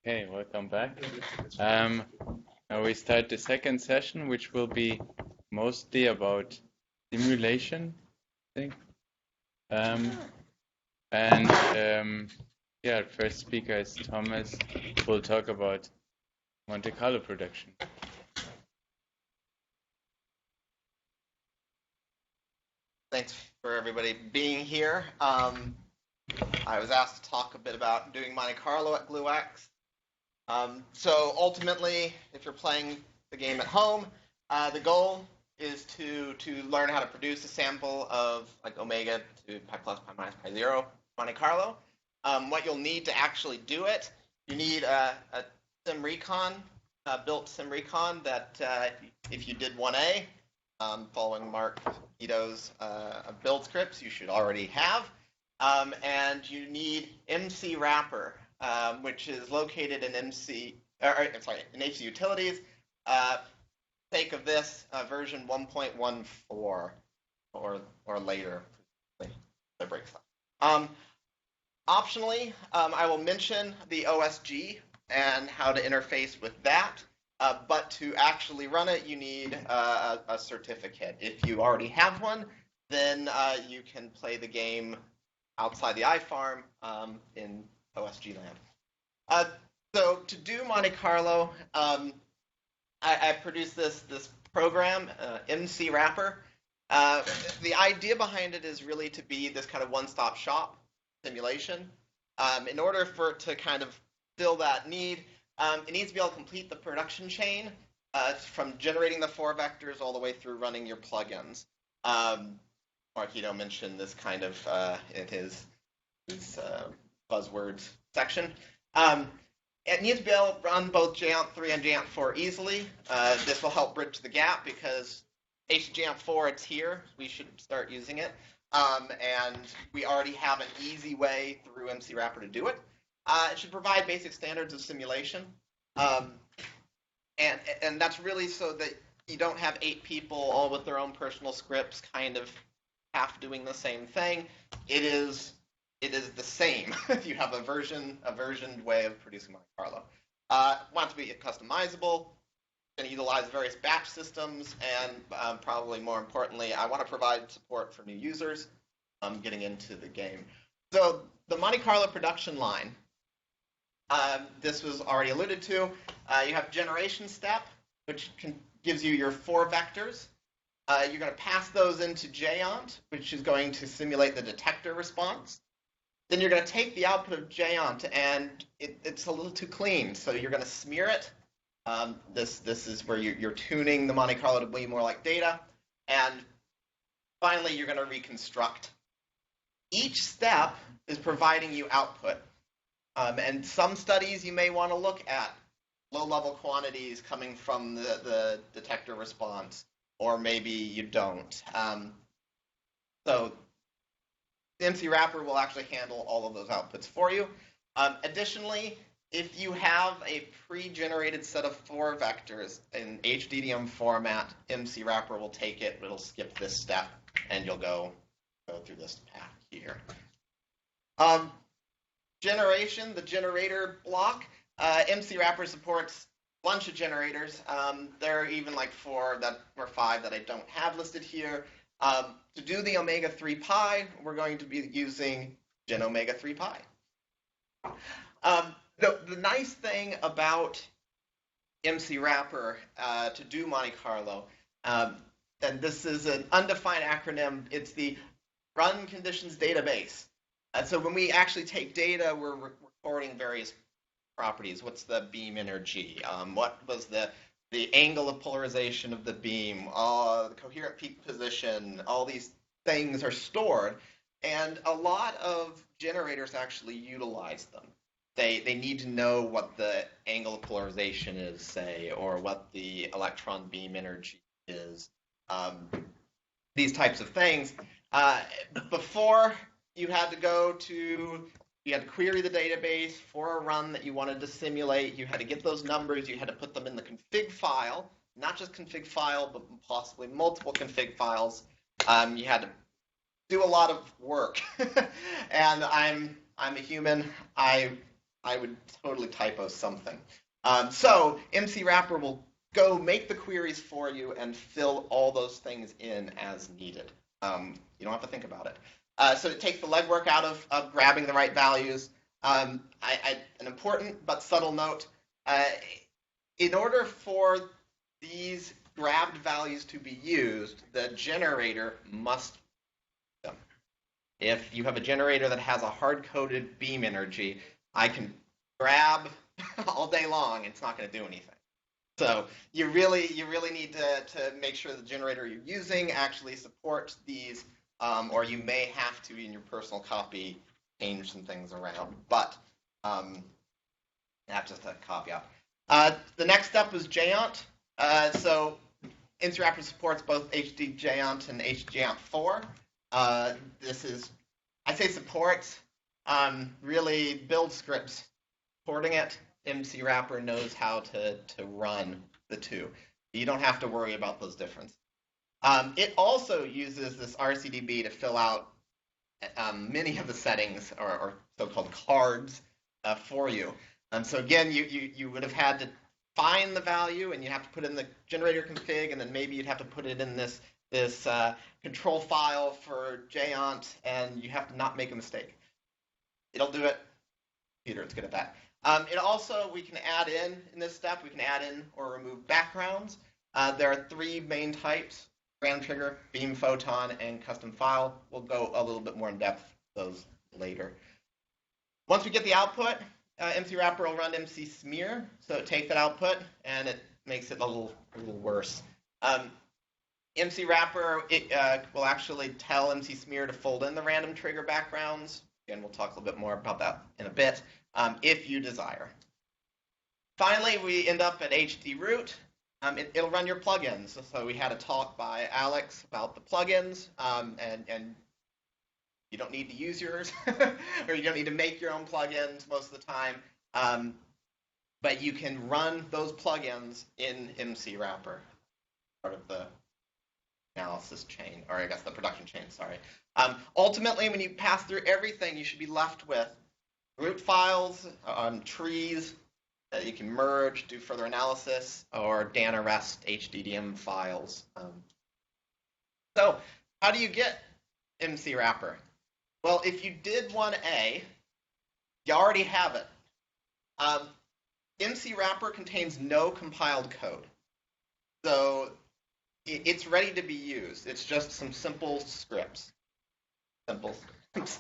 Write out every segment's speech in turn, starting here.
Okay, welcome back. Now we start the second session, which will be mostly about simulation, I think. Yeah, first speaker is Thomas, who will talk about Monte Carlo production. Thanks for everybody being here. I was asked to talk a bit about doing Monte Carlo at GlueX. So ultimately, if you're playing the game at home, the goal is to learn how to produce a sample of like omega to pi plus, pi minus, pi zero Monte Carlo. What you'll need to actually do it, you need a SimRecon, built SimRecon that if you did 1A, following Mark Ito's build scripts, you should already have. And you need MC Wrapper, which is located in in HC Utilities. Sake of this, version 1.14 or later, the break stuff. Optionally, I will mention the OSG and how to interface with that. But to actually run it, you need a certificate. If you already have one, then you can play the game outside the iFarm in OSG land. So to do Monte Carlo, I produced this program, MC Wrapper. The idea behind it is really to be this kind of one-stop shop simulation. In order for it to kind of fill that need, it needs to be able to complete the production chain from generating the 4 vectors all the way through running your plugins. Mark Ito mentioned this kind of in his buzzwords section. It needs to be able to run both JAMP3 and JAMP4 easily. This will help bridge the gap because HJAMP4, it's here. We should start using it. And we already have an easy way through MC Wrapper to do it. It should provide basic standards of simulation. And that's really so that you don't have 8 people all with their own personal scripts kind of half doing the same thing. It is the same. You have a versioned way of producing Monte Carlo. Want to be customizable, going to utilize various batch systems, and probably more importantly, I want to provide support for new users getting into the game. So the Monte Carlo production line, this was already alluded to. You have generation step, which gives you your 4 vectors. You're going to pass those into JAUNT, which is going to simulate the detector response. Then you're going to take the output of JAUNT, and it's a little too clean, so you're going to smear it. This is where you're tuning the Monte Carlo to be more like data. And finally, you're going to reconstruct. Each step is providing you output. And some studies you may want to look at low-level quantities coming from the detector response, or maybe you don't. So the MC Wrapper will actually handle all of those outputs for you. Additionally, if you have a pre-generated set of 4 vectors in HDDM format, MC Wrapper will take it, it'll skip this step, and you'll go through this path here. Generation, the generator block, MC Wrapper supports a bunch of generators. There are even like 4 or 5 that I don't have listed here. To do the omega 3 pi, we're going to be using Gen omega 3 pi. The nice thing about MC Wrapper to do Monte Carlo, and this is an undefined acronym, it's the Run Conditions Database. So when we actually take data, we're recording various properties. What's the beam energy? What was the angle of polarization of the beam? The coherent peak position? All these things are stored, and a lot of generators actually utilize them. They need to know what the angle of polarization is, say, or what the electron beam energy is. These types of things. Before, you had to query the database for a run that you wanted to simulate. You had to get those numbers. You had to put them in the config file, not just config file, but possibly multiple config files. You had to do a lot of work. And I'm a human. I I would totally typo something. So MC Wrapper will go make the queries for you and fill all those things in as needed. You don't have to think about it. So it takes the legwork out of grabbing the right values. An important but subtle note, in order for these grabbed values to be used, the generator must use them. If you have a generator that has a hard-coded beam energy, I can grab all day long, it's not going to do anything. So you really need to make sure the generator you're using actually supports these, or you may have to, in your personal copy, change some things around. But that's just a caveat. The next step was JAUNT. So MC Wrapper supports both HD JAUNT and HD JAUNT4. This is, I say supports, really build scripts supporting it. MC Wrapper knows how to run the two. You don't have to worry about those differences. It also uses this RCDB to fill out many of the settings or so-called cards for you. So again, you would have had to find the value, and you have to put in the generator config, and then maybe you'd have to put it in this control file for JAUNT, and you have to not make a mistake. It'll do it. Peter, it's good at that. It also, we can add in this step, we can add in or remove backgrounds. There are three main types: random trigger, beam photon, and custom file. We'll go a little bit more in depth with those later. Once we get the output, MC Wrapper will run MC smear, so it takes that output and it makes it a little worse. MC Wrapper will actually tell MC smear to fold in the random trigger backgrounds. Again, we'll talk a little bit more about that in a bit, if you desire. Finally, we end up at HD root. It'll run your plugins. So we had a talk by Alex about the plugins, and you don't need to use yours, or you don't need to make your own plugins most of the time, but you can run those plugins in MC Wrapper, part of the analysis chain, or I guess the production chain, sorry. Ultimately, when you pass through everything, you should be left with root files, trees that you can merge, do further analysis, or DAN arrest HDDM files. So how do you get MC Wrapper? Well, if you did 1A, you already have it. MC Wrapper contains no compiled code. So it's ready to be used. It's just some simple scripts. Simple scripts.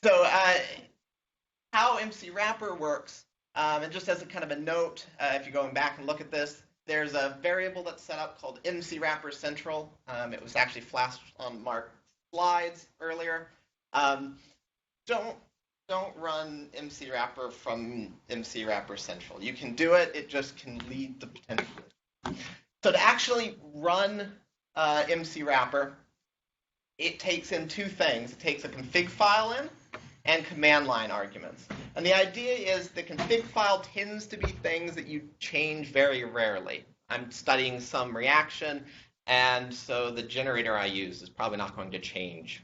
So how MC Wrapper works, and just as a kind of a note, if you're going back and look at this, there's a variable that's set up called MC Wrapper Central. It was actually flashed on Mark's slides earlier. Don't run MC Wrapper from MC Wrapper Central. You can do it. It just can lead to potential. So to actually run MC Wrapper, it takes in two things. It takes a config file in and command line arguments. And the idea is the config file tends to be things that you change very rarely. I'm studying some reaction, and so the generator I use is probably not going to change.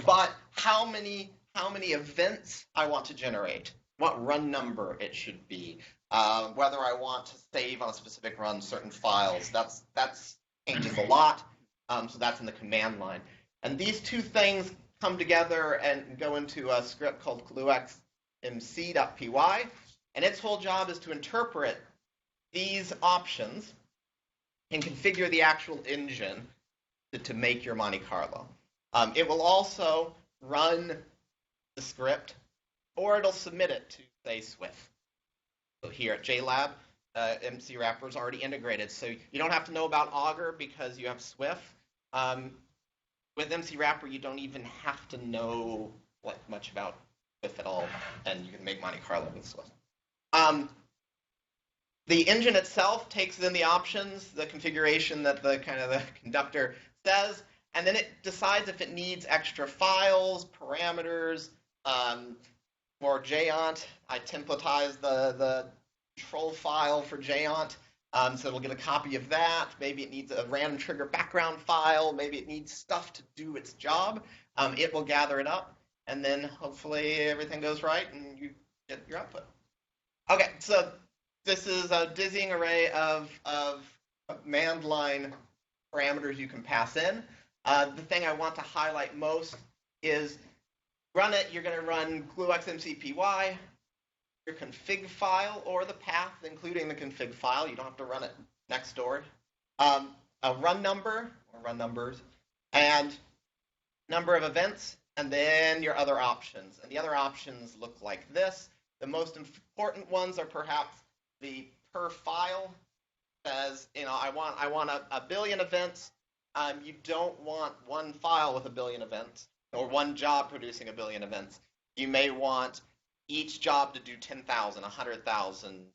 But how many events I want to generate, what run number it should be, whether I want to save on a specific run certain files, that's changes a lot. So that's in the command line. And these two things come together and go into a script called GlueX mc.py, and its whole job is to interpret these options and configure the actual engine to make your Monte Carlo. It will also run the script, or it'll submit it to, say, Swift. So here at JLab, MC Wrapper is already integrated, so you don't have to know about Augur because you have Swift. With MC Wrapper, you don't even have to know much about Swift at all, and you can make Monte Carlo with Swift. The engine itself takes in the options, the configuration that the conductor says, and then it decides if it needs extra files, parameters. For JAUNT, I templatize the control file for JAUNT, so it'll get a copy of that. Maybe it needs a random trigger background file. Maybe it needs stuff to do its job. It will gather it up, and then hopefully everything goes right and you get your output. Okay, so this is a dizzying array of command line parameters you can pass in. The thing I want to highlight most is run it. You're going to run GlueX MCPY, your config file, or the path, including the config file. You don't have to run it next door. A run number, or run numbers, and number of events, and then your other options. And the other options look like this. The most important ones are perhaps the per file. Says, I want a billion events. You don't want one file with a billion events or one job producing a billion events. You may want each job to do 10,000, 100,000,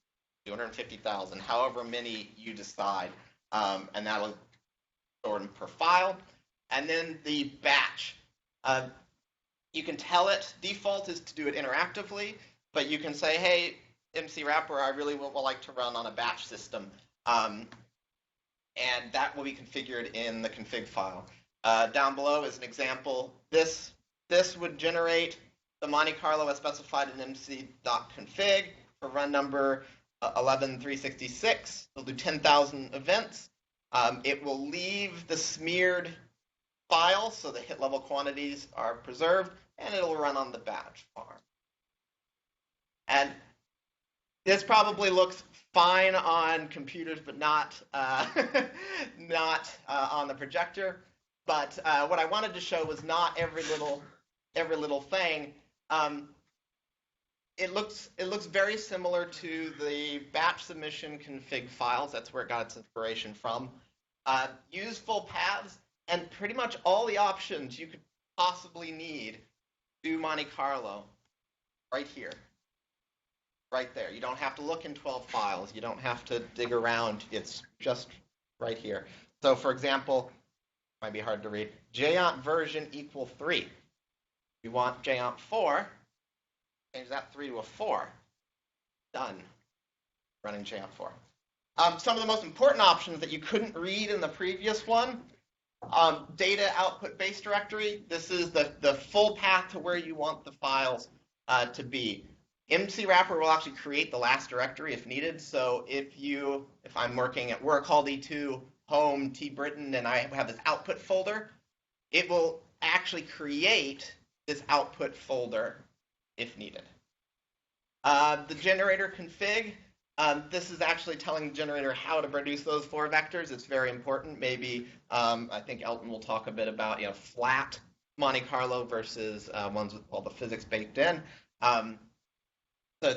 250,000, however many you decide, and that'll sort them per file. And then the batch. You can tell it, default is to do it interactively, but you can say, hey, MC Wrapper, I really would like to run on a batch system. And that will be configured in the config file. Down below is an example. This would generate the Monte Carlo as specified in mc.config for run number 11366. It'll do 10,000 events. It will leave the smeared file so the hit level quantities are preserved, and it'll run on the batch farm. And this probably looks fine on computers, but not on the projector. But what I wanted to show was not every little thing. It looks very similar to the batch submission config files. That's where it got its inspiration from. Useful paths and pretty much all the options you could possibly need to do Monte Carlo right here. Right there. You don't have to look in 12 files. You don't have to dig around. It's just right here. So, for example, might be hard to read, JONT version equal 3. You want JONT 4, change that 3 to a 4. Done. Running JONT 4. Some of the most important options that you couldn't read in the previous one, data output base directory. This is the full path to where you want the files to be. MC Wrapper will actually create the last directory if needed. So if I'm working at work hall D2, home, T Britain, and I have this output folder, it will actually create this output folder if needed. The generator config, this is actually telling the generator how to produce those 4 vectors. It's very important. Maybe I think Elton will talk a bit about flat Monte Carlo versus ones with all the physics baked in. So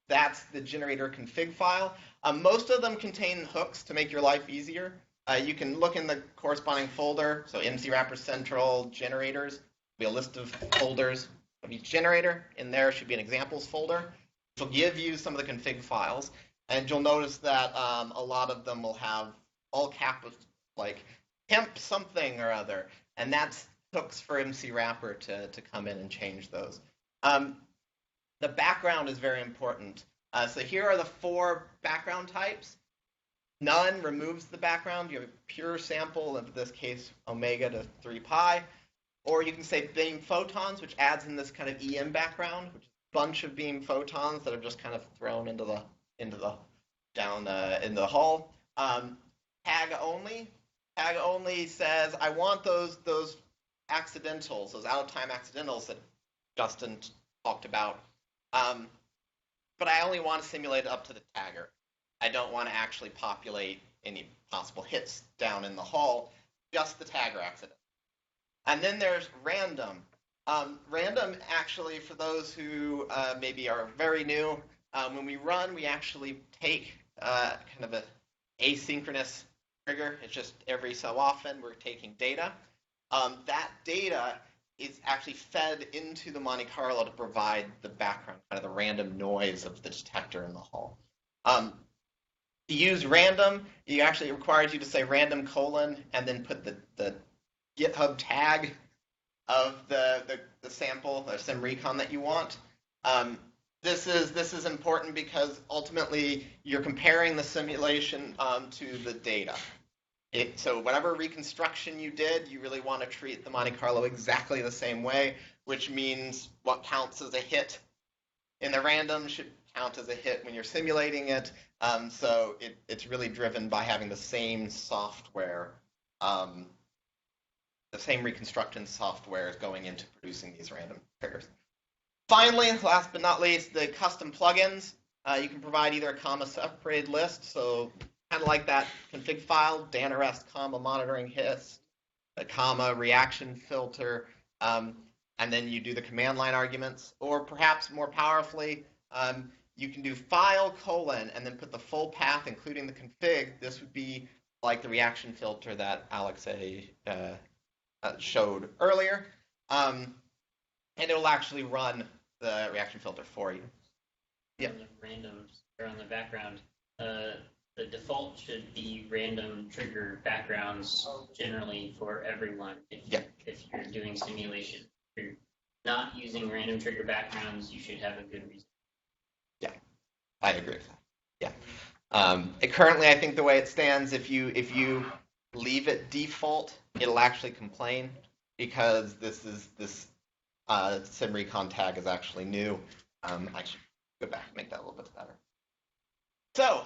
that's the generator config file. Most of them contain hooks to make your life easier. You can look in the corresponding folder. So MC Wrapper Central generators. There'll be a list of folders of each generator. In there should be an examples folder, which will give you some of the config files. And you'll notice that a lot of them will have all caps like temp something or other. And that's hooks for MC Wrapper to come in and change those. The background is very important. So here are the 4 background types. None removes the background. You have a pure sample, in this case, omega to 3 pi. Or you can say beam photons, which adds in this kind of EM background, which is a bunch of beam photons that are just kind of thrown into the hall. Tag only. Tag only says I want those accidentals, those out of time accidentals that Justin talked about. But I only want to simulate it up to the tagger. I don't want to actually populate any possible hits down in the hall, just the tagger accident. And then there's random. Random, actually, for those who maybe are very new, when we run, we actually take kind of an asynchronous trigger. It's just every so often we're taking data. That data is actually fed into the Monte Carlo to provide the background, kind of the random noise of the detector in the hall. To use random, it actually requires you to say random : and then put the GitHub tag of the sample, the SimRecon that you want. This is important because ultimately you're comparing the simulation to the data. So whatever reconstruction you did, you really want to treat the Monte Carlo exactly the same way, which means what counts as a hit in the random should count as a hit when you're simulating it. So it's really driven by having the same software, the same reconstruction software is going into producing these random triggers. Finally, last but not least, the custom plugins. You can provide either a comma-separated list, so kind of like that config file, dan arrest, comma, monitoring hist, a comma, reaction filter, and then you do the command line arguments. Or perhaps more powerfully, you can do file colon and then put the full path, including the config. This would be like the reaction filter that Alex showed earlier. And it will actually run the reaction filter for you. Yeah. On the randoms or on the background, the default should be random trigger backgrounds generally for everyone. If you're doing simulation, if you're not using random trigger backgrounds, you should have a good reason. Yeah, I agree with that. Yeah. Currently, I think the way it stands, if you leave it default, it'll actually complain because this simrecon tag is actually new. I should go back and make that a little bit better. So,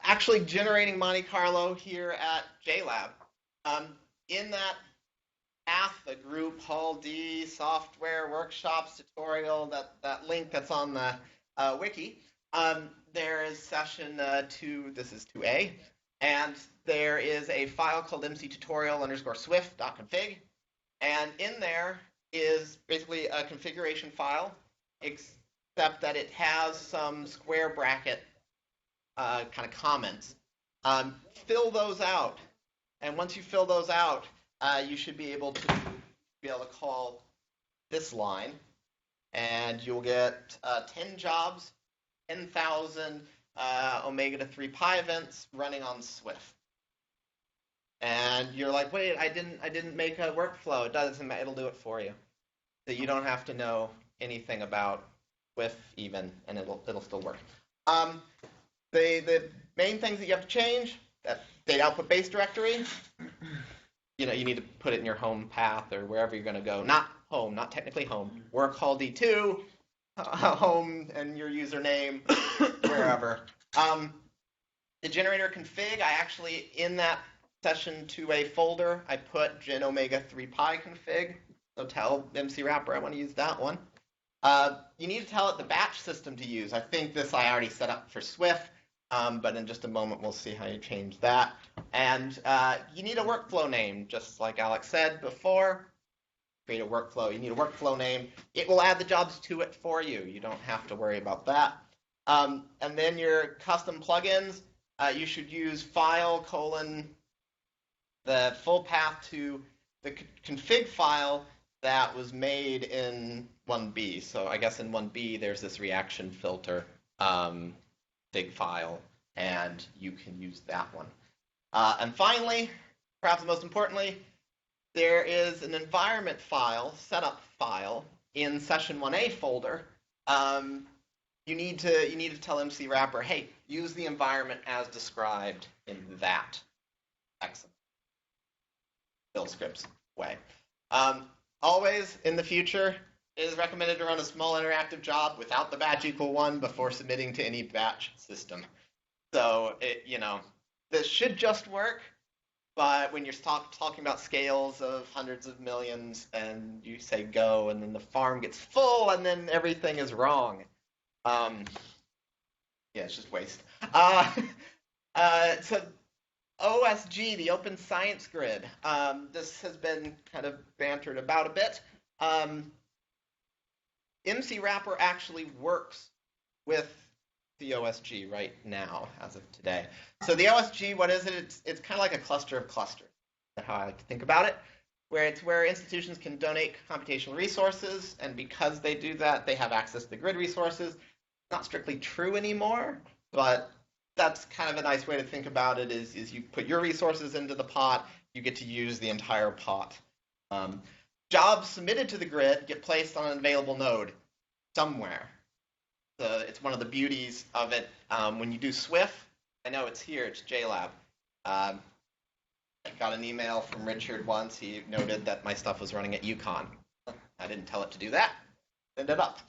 actually generating Monte Carlo here at JLab. In that path, the group Hall D software workshops tutorial, that link that's on the wiki, there is session 2, this is 2A, and there is a file called mctutorial_swift.config, and in there is basically a configuration file, except that it has some square bracket kind of comments. Fill those out, and once you fill those out, you should be able to call this line, and you'll get 10 jobs, 10,000 omega to 3 pi events running on Swift. And you're like, wait, I didn't make a workflow. It doesn't matter. It'll do it for you. So you don't have to know anything about Swift even, and it'll still work. The main things that you have to change, that data output base directory, you need to put it in your home path or wherever you're going to go. Not home, not technically home. Work Hall D2, home, and your username, wherever. The generator config, I actually, in that session 2A folder, I put gen omega 3 pi config. So tell MC Wrapper I want to use that one. You need to tell it the batch system to use. I think this I already set up for Swift, but in just a moment we'll see how you change that. And you need a workflow name, just like Alex said before. Create a workflow. You need a workflow name. It will add the jobs to it for you. You don't have to worry about that. And then your custom plugins, you should use file colon the full path to the config file that was made in 1B. So I guess in 1B there's this reaction filter config file, and you can use that one. And finally, perhaps most importantly, there is an environment file, setup file, in session 1A folder. You need to tell MC Wrapper, hey, use the environment as described in that excellent build scripts way. Always in the future, it is recommended to run a small interactive job without the batch equal 1 before submitting to any batch system. So this should just work. But when you're talking about scales of hundreds of millions and you say go and then the farm gets full and then everything is wrong. It's just waste. So OSG, the Open Science Grid, this has been kind of bantered about a bit. MC Wrapper actually works with the OSG right now, as of today. So the OSG, what is it? It's kind of like a cluster of clusters. That's how I like to think about it, where institutions can donate computational resources, and because they do that, they have access to the grid resources. It's not strictly true anymore, but that's kind of a nice way to think about it, is you put your resources into the pot, you get to use the entire pot. Jobs submitted to the grid get placed on an available node somewhere. So it's one of the beauties of it. When you do Swift, I know it's here, it's JLab. got an email from Richard once. He noted that my stuff was running at Yukon. I didn't tell it to do that. Ended up.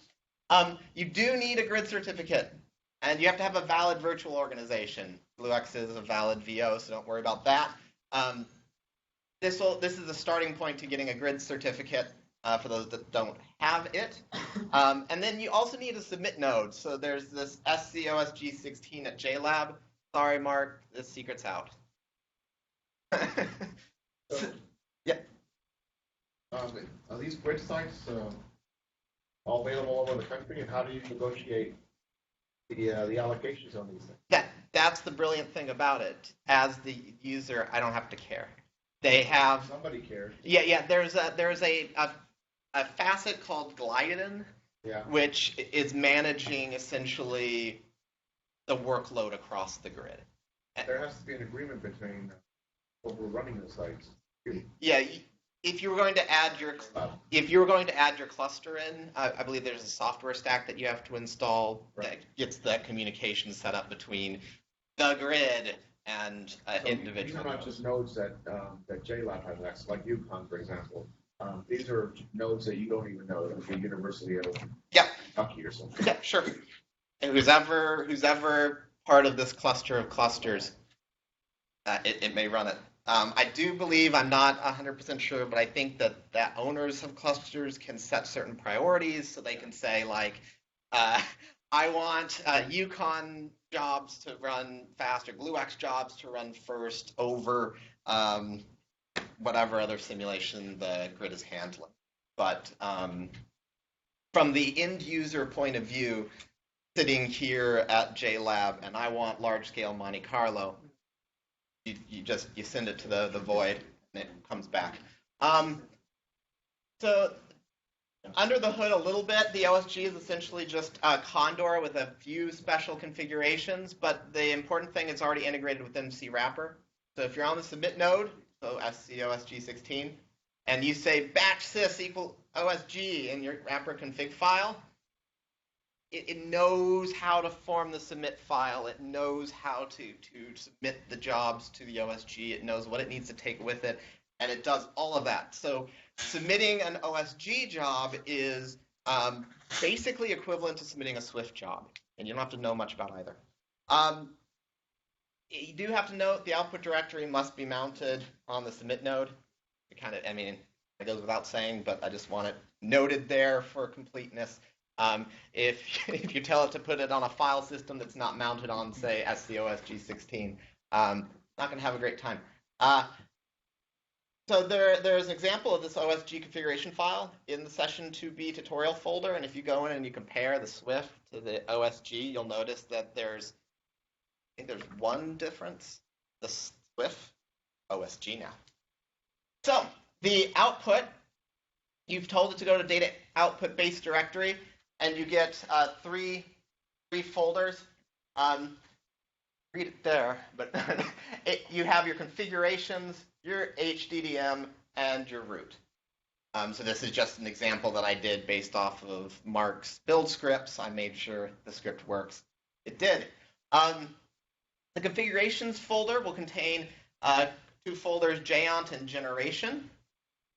You do need a grid certificate, and you have to have a valid virtual organization. GlueX is a valid VO, so don't worry about that. This is a starting point to getting a grid certificate for those that don't have it. And then you also need a submit node. So there's this SCOSG16 at JLab. Sorry, Mark, the secret's out. Yeah. Are these grid sites all available all over the country, and how do you negotiate the allocations on these things? That's the brilliant thing about it. As the user, I don't have to care. They have somebody cares. Yeah. There's a facet called Gliden, which is managing essentially the workload across the grid. There has to be an agreement between what we're running the sites. Yeah. If you were going to add your cluster in, I believe there's a software stack that you have to install that gets that communication set up between the grid and individual. These are not just nodes that JLab has access, like Yukon, for example. These are nodes that you don't even know, like the University of Kentucky or something. Yeah, sure. And who's ever part of this cluster of clusters, it may run it. I do believe, I'm not 100% sure, but I think that owners of clusters can set certain priorities, so they can say, like, I want Yukon jobs to run fast, or GlueX jobs to run first over whatever other simulation the grid is handling. But from the end user point of view, sitting here at JLab, and I want large-scale Monte Carlo, you send it to the void and it comes back. So under the hood a little bit, the OSG is essentially just a Condor with a few special configurations, but the important thing is already integrated with MC wrapper. So if you're on the submit node, so SCOSG16, and you say batch sys equal OSG in your wrapper config file, it knows how to form the submit file. It knows how to submit the jobs to the OSG. It knows what it needs to take with it, and it does all of that. So submitting an OSG job is basically equivalent to submitting a Swift job, and you don't have to know much about either. You do have to note the output directory must be mounted on the submit node. It goes without saying, but I just want it noted there for completeness. If you tell it to put it on a file system that's not mounted on, say, SCOSG16, not going to have a great time. So there's an example of this OSG configuration file in the Session 2B tutorial folder, and if you go in and you compare the Swift to the OSG, you'll notice that there's one difference. The Swift OSG now. So the output, you've told it to go to data output base directory, and you get three folders. Read it there, but you have your configurations, your HDDM, and your root. So this is just an example that I did based off of Mark's build scripts. I made sure the script works. It did. The configurations folder will contain two folders, JAUNT and generation.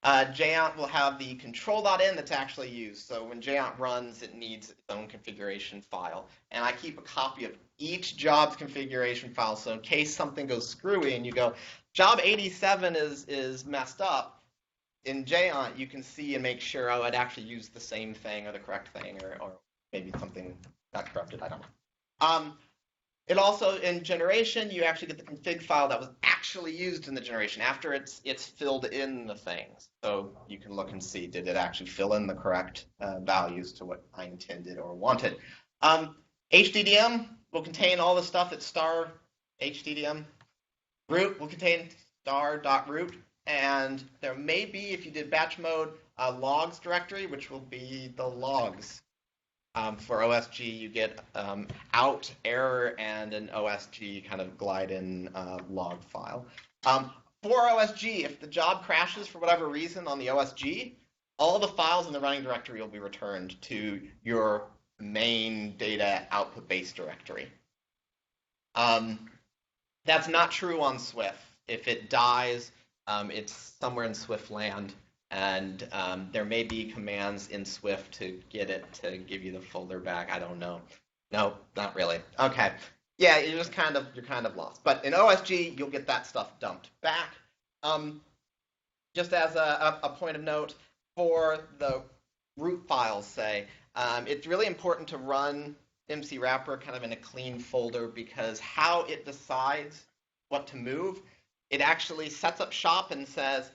JAUNT will have the control.in that's actually used. So when JAUNT runs, it needs its own configuration file. And I keep a copy of each job's configuration file. So in case something goes screwy and you go, job 87 is messed up, in JAUNT you can see and make sure, oh, it actually used the same thing or the correct thing, or maybe something got corrupted, I don't know. It also, in generation, you actually get the config file that was actually used in the generation after it's filled in the things. So you can look and see, did it actually fill in the correct values to what I intended or wanted. HDDM will contain all the stuff that's star HDDM. Root will contain star.root. And there may be, if you did batch mode, a logs directory, which will be the logs. For OSG, you get out, error, and an OSG kind of glide-in log file. For OSG, if the job crashes for whatever reason on the OSG, all the files in the running directory will be returned to your main data output base directory. That's not true on Swift. If it dies, it's somewhere in Swift land, and there may be commands in Swift to get it to give you the folder back. I don't know. No, not really. Okay. Yeah, you're kind of lost. But in OSG, you'll get that stuff dumped back. Just as a point of note, for the root files, say, it's really important to run MC wrapper kind of in a clean folder, because how it decides what to move, it actually sets up shop and says,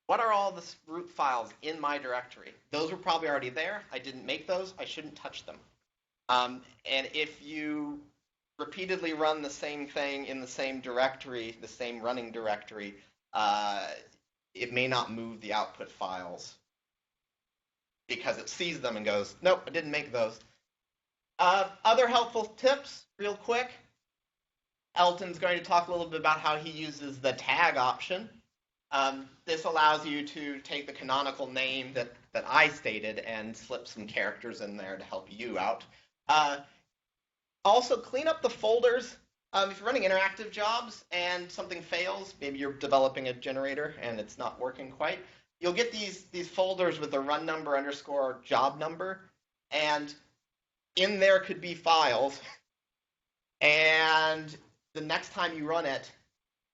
what are all the root files in my directory? Those were probably already there. I didn't make those. I shouldn't touch them. And if you repeatedly run the same thing in the same directory, the same running directory, it may not move the output files because it sees them and goes, nope, I didn't make those. Other helpful tips, real quick. Elton's going to talk a little bit about how he uses the tag option. This allows you to take the canonical name that I stated and slip some characters in there to help you out. Also, clean up the folders. If you're running interactive jobs and something fails, maybe you're developing a generator and it's not working quite, you'll get these folders with the run number underscore job number, and in there could be files, and the next time you run it,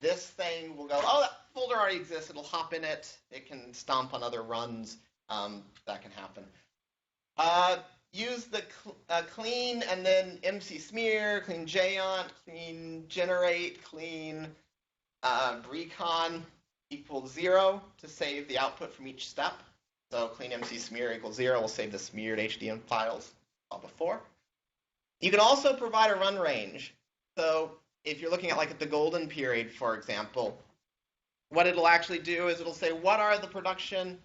this thing will go, oh, that folder already exists. It'll hop in it. It can stomp on other runs. That can happen. Use the clean and then MC smear, clean jaunt, clean generate, clean recon equals 0 to save the output from each step. So clean MC smear equals 0 will save the smeared HDM files before. You can also provide a run range. So if you're looking at like the golden period, for example, what it'll actually do is it'll say, what are the production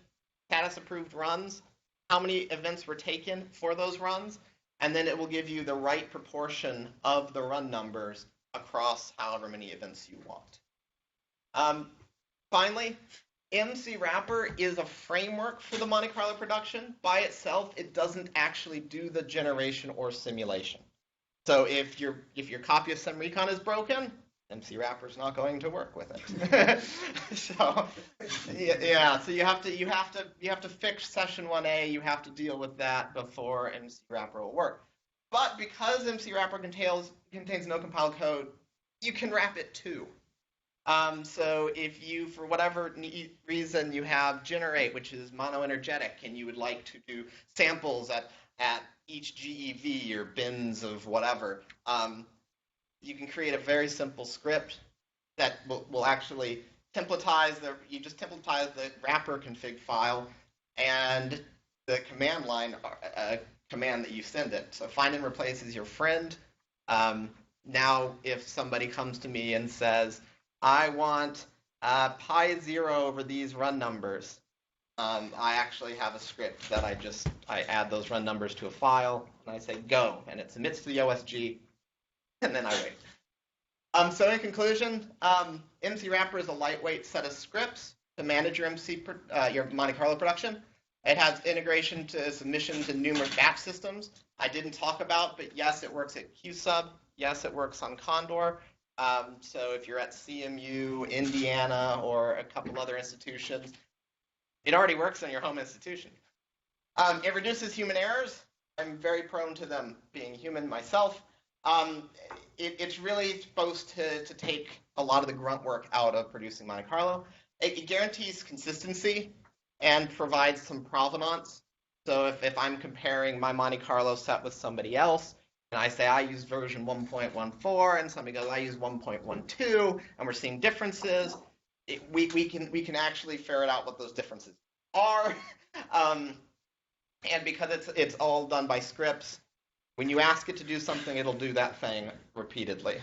status approved runs? How many events were taken for those runs? And then it will give you the right proportion of the run numbers across however many events you want. Finally, MC wrapper is a framework for the Monte Carlo production. By itself, it doesn't actually do the generation or simulation. So if your copy of SemRecon is broken, MC wrapper is not going to work with it. So yeah, so you have to fix session 1A. You have to deal with that before MC wrapper will work. But because MC wrapper contains no compiled code, you can wrap it too. So if you, for whatever reason, you have generate, which is monoenergetic, and you would like to do samples at each GEV or bins of whatever, you can create a very simple script that will actually templatize you just templatize the wrapper config file and the command line command that you send it. So find and replace is your friend. Now, if somebody comes to me and says, I want pi 0 over these run numbers, I actually have a script that I add those run numbers to a file, and I say go, and it submits to the OSG, and then I wait. So in conclusion, MC wrapper is a lightweight set of scripts to manage your your Monte Carlo production. It has integration to submission to numerous batch systems I didn't talk about, but yes, it works at QSub. Yes, it works on Condor. So if you're at CMU, Indiana, or a couple other institutions, it already works on your home institution. It reduces human errors. I'm very prone to them being human myself. It's really supposed to take a lot of the grunt work out of producing Monte Carlo. It guarantees consistency and provides some provenance. So if I'm comparing my Monte Carlo set with somebody else, and I say I use version 1.14, and somebody goes I use 1.12, and we're seeing differences, we can actually ferret out what those differences are. And because it's all done by scripts, when you ask it to do something, it'll do that thing repeatedly.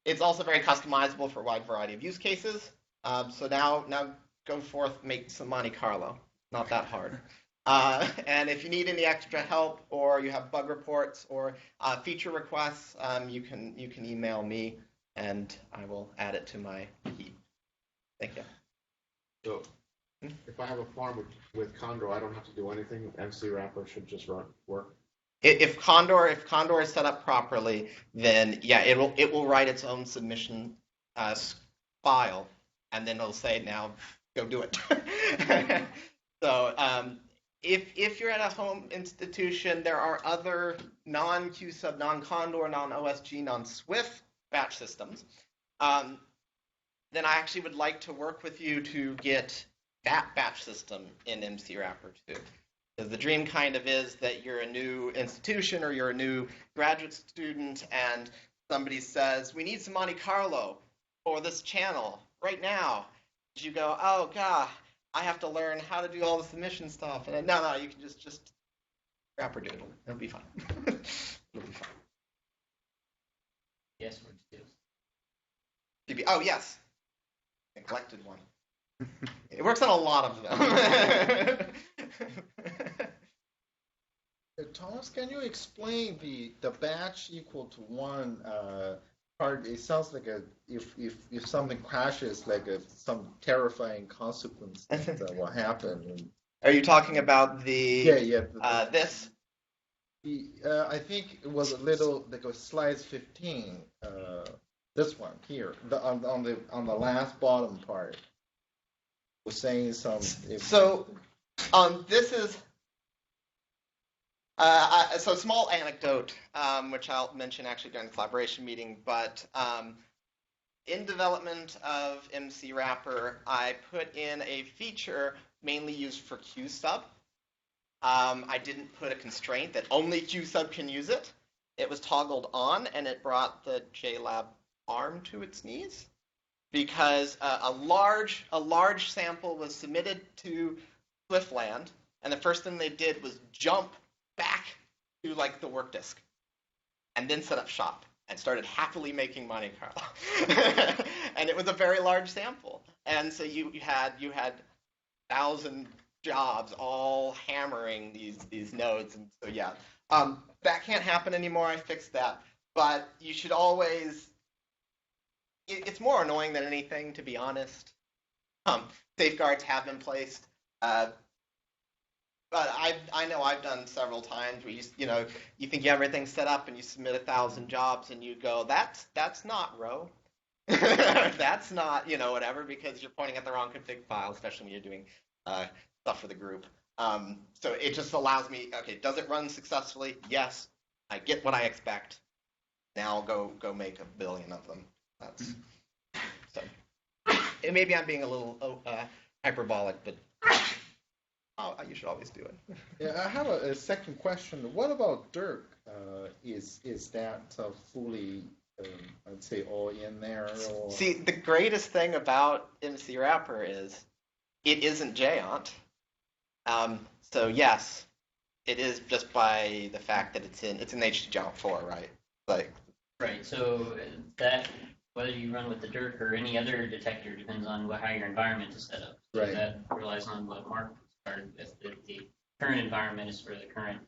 It's also very customizable for a wide variety of use cases. So now go forth, make some Monte Carlo. Not that hard. And if you need any extra help, or you have bug reports or feature requests, you can email me, and I will add it to my heap. Thank you. So, if I have a farm with Condor, I don't have to do anything. MC wrapper should just work. If Condor is set up properly, then yeah, it will write its own submission file, and then it'll say, now go do it. So if you're at a home institution, there are other non-QSub, non-Condor, non-OSG, non-Swift batch systems. Then I actually would like to work with you to get that batch system in MC Wrapper too. Because the dream kind of is that you're a new institution or you're a new graduate student and somebody says, we need some Monte Carlo for this channel right now. You go, oh, God, I have to learn how to do all the submission stuff. And then, no, you can just Wrapper do it. It'll be fine. It'll be fine. Yes, what you do. Oh, yes. Neglected one. It works on a lot of them. Thomas, can you explain the batch equal to one part? It sounds like if something crashes, like some terrifying consequence that will happen. Are you talking about the this? I think it was a little like a slide 15. This one here, on the last bottom part, was saying some. This is so small anecdote, which I'll mention actually during the collaboration meeting. But in development of MC Wrapper, I put in a feature mainly used for QSub. I didn't put a constraint that only QSub can use it. It was toggled on, and it brought the JLab arm to its knees because a large sample was submitted to Swiftland, and the first thing they did was jump back to like the work disk, and then set up shop and started happily making Monte Carlo. And it was a very large sample, and so you had 1,000 jobs all hammering these nodes, and so yeah, that can't happen anymore. I fixed that, but you should always. It's more annoying than anything, to be honest. Safeguards have been placed, but I know I've done several times where you think you have everything set up and you submit 1,000 jobs and you go, that's not row. That's not whatever, because you're pointing at the wrong config file, especially when you're doing stuff for the group. So it just allows me, okay, does it run successfully? Yes, I get what I expect. Now go make 1 billion of them. That's so. Maybe I'm being a little hyperbolic, but you should always do it. Yeah, I have a second question. What about Dirk? Is that fully, I'd say, all in there? Or? See, the greatest thing about MC Wrapper is it isn't Jaunt. So yes, it is just by the fact that it's in HTJaunt 4, right? Right. So that. Whether you run with the Dirk or any other detector depends on how your environment is set up. So right. That relies on what Mark started with. The current environment is for the current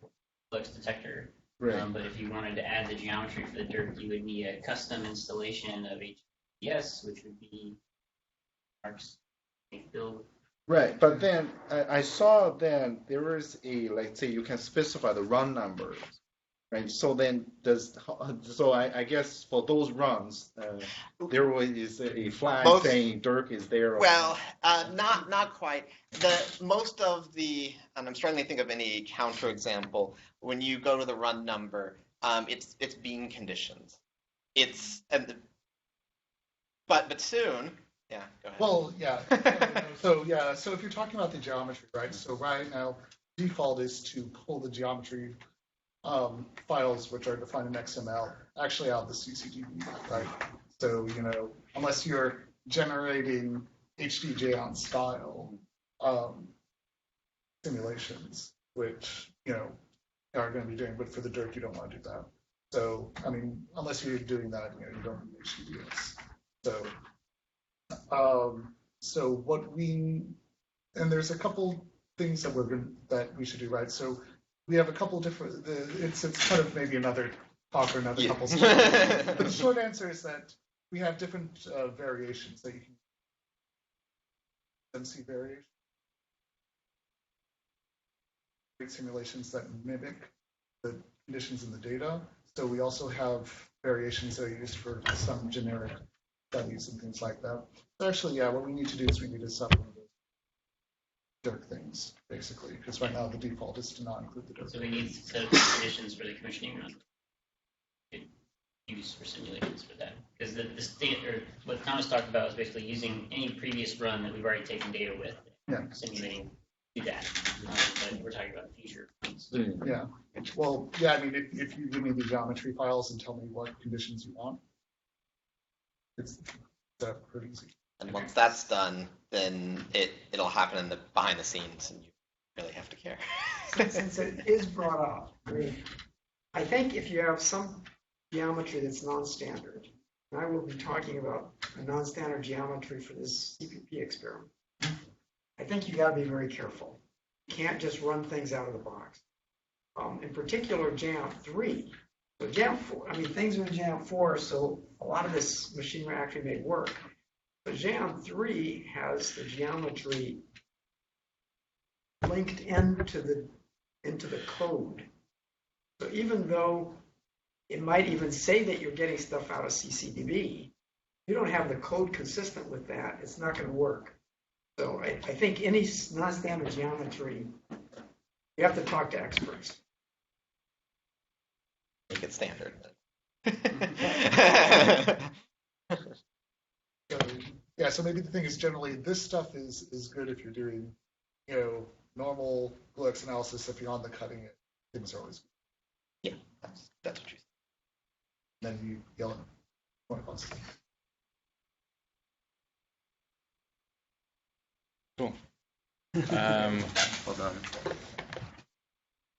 GlueX detector. Right. But if you wanted to add the geometry for the Dirk, you would need a custom installation of HTTPS, which would be Mark's build. Right. But then I saw then there is let's say you can specify the run numbers. Right. So then I guess for those runs, there is a flag saying Dirk is there. Well, not quite. Most of the, and I'm struggling to think of any counterexample. When you go to the run number, it's bean conditions. But soon. Yeah. Go ahead. Well, yeah. So if you're talking about the geometry, right? So right now, default is to pull the geometry. Files which are defined in XML actually out of the CCDB, right? So unless you're generating HDJON style simulations, which are going to be doing, but for the Dirk you don't want to do that. So I mean, unless you're doing that, you don't need HDDS. So and there's a couple things that we should do, right? So we have a couple different. It's kind of maybe another talk or another couple. But the short answer is that we have different variations that you can see variations, simulations that mimic the conditions in the data. So we also have variations that are used for some generic studies and things like that. But actually, yeah, what we need to do is we need to supplement those dirt things, basically, because right now the default is to not include the dirt. So we need to set up conditions for the commissioning run. Use for simulations for that, because the state, or what Thomas talked about, is basically using any previous run that we've already taken data with, simulating do that. But we're talking about future runs. Yeah. Well, yeah. I mean, if you give me the geometry files and tell me what conditions you want, it's pretty easy. And once that's done, then it'll happen in the behind the scenes, and you really have to care. Since it is brought up, I mean, I think if you have some geometry that's non-standard, and I will be talking about a non-standard geometry for this CPP experiment, I think you got to be very careful. You can't just run things out of the box. In particular, JAM3. So JAM4, I mean, things are in JAM4, so a lot of this machinery actually may work. But JAM3 has the geometry linked into the code. So even though it might even say that you're getting stuff out of CCDB, you don't have the code consistent with that, it's not going to work. So I think any non-standard geometry, you have to talk to experts. Make it standard. Yeah, so maybe the thing is generally this stuff is good if you're doing, normal GlueX analysis. If you're on the cutting edge, things are always good. Yeah, that's what you said. Then you yell at one of us. Cool. Hold on.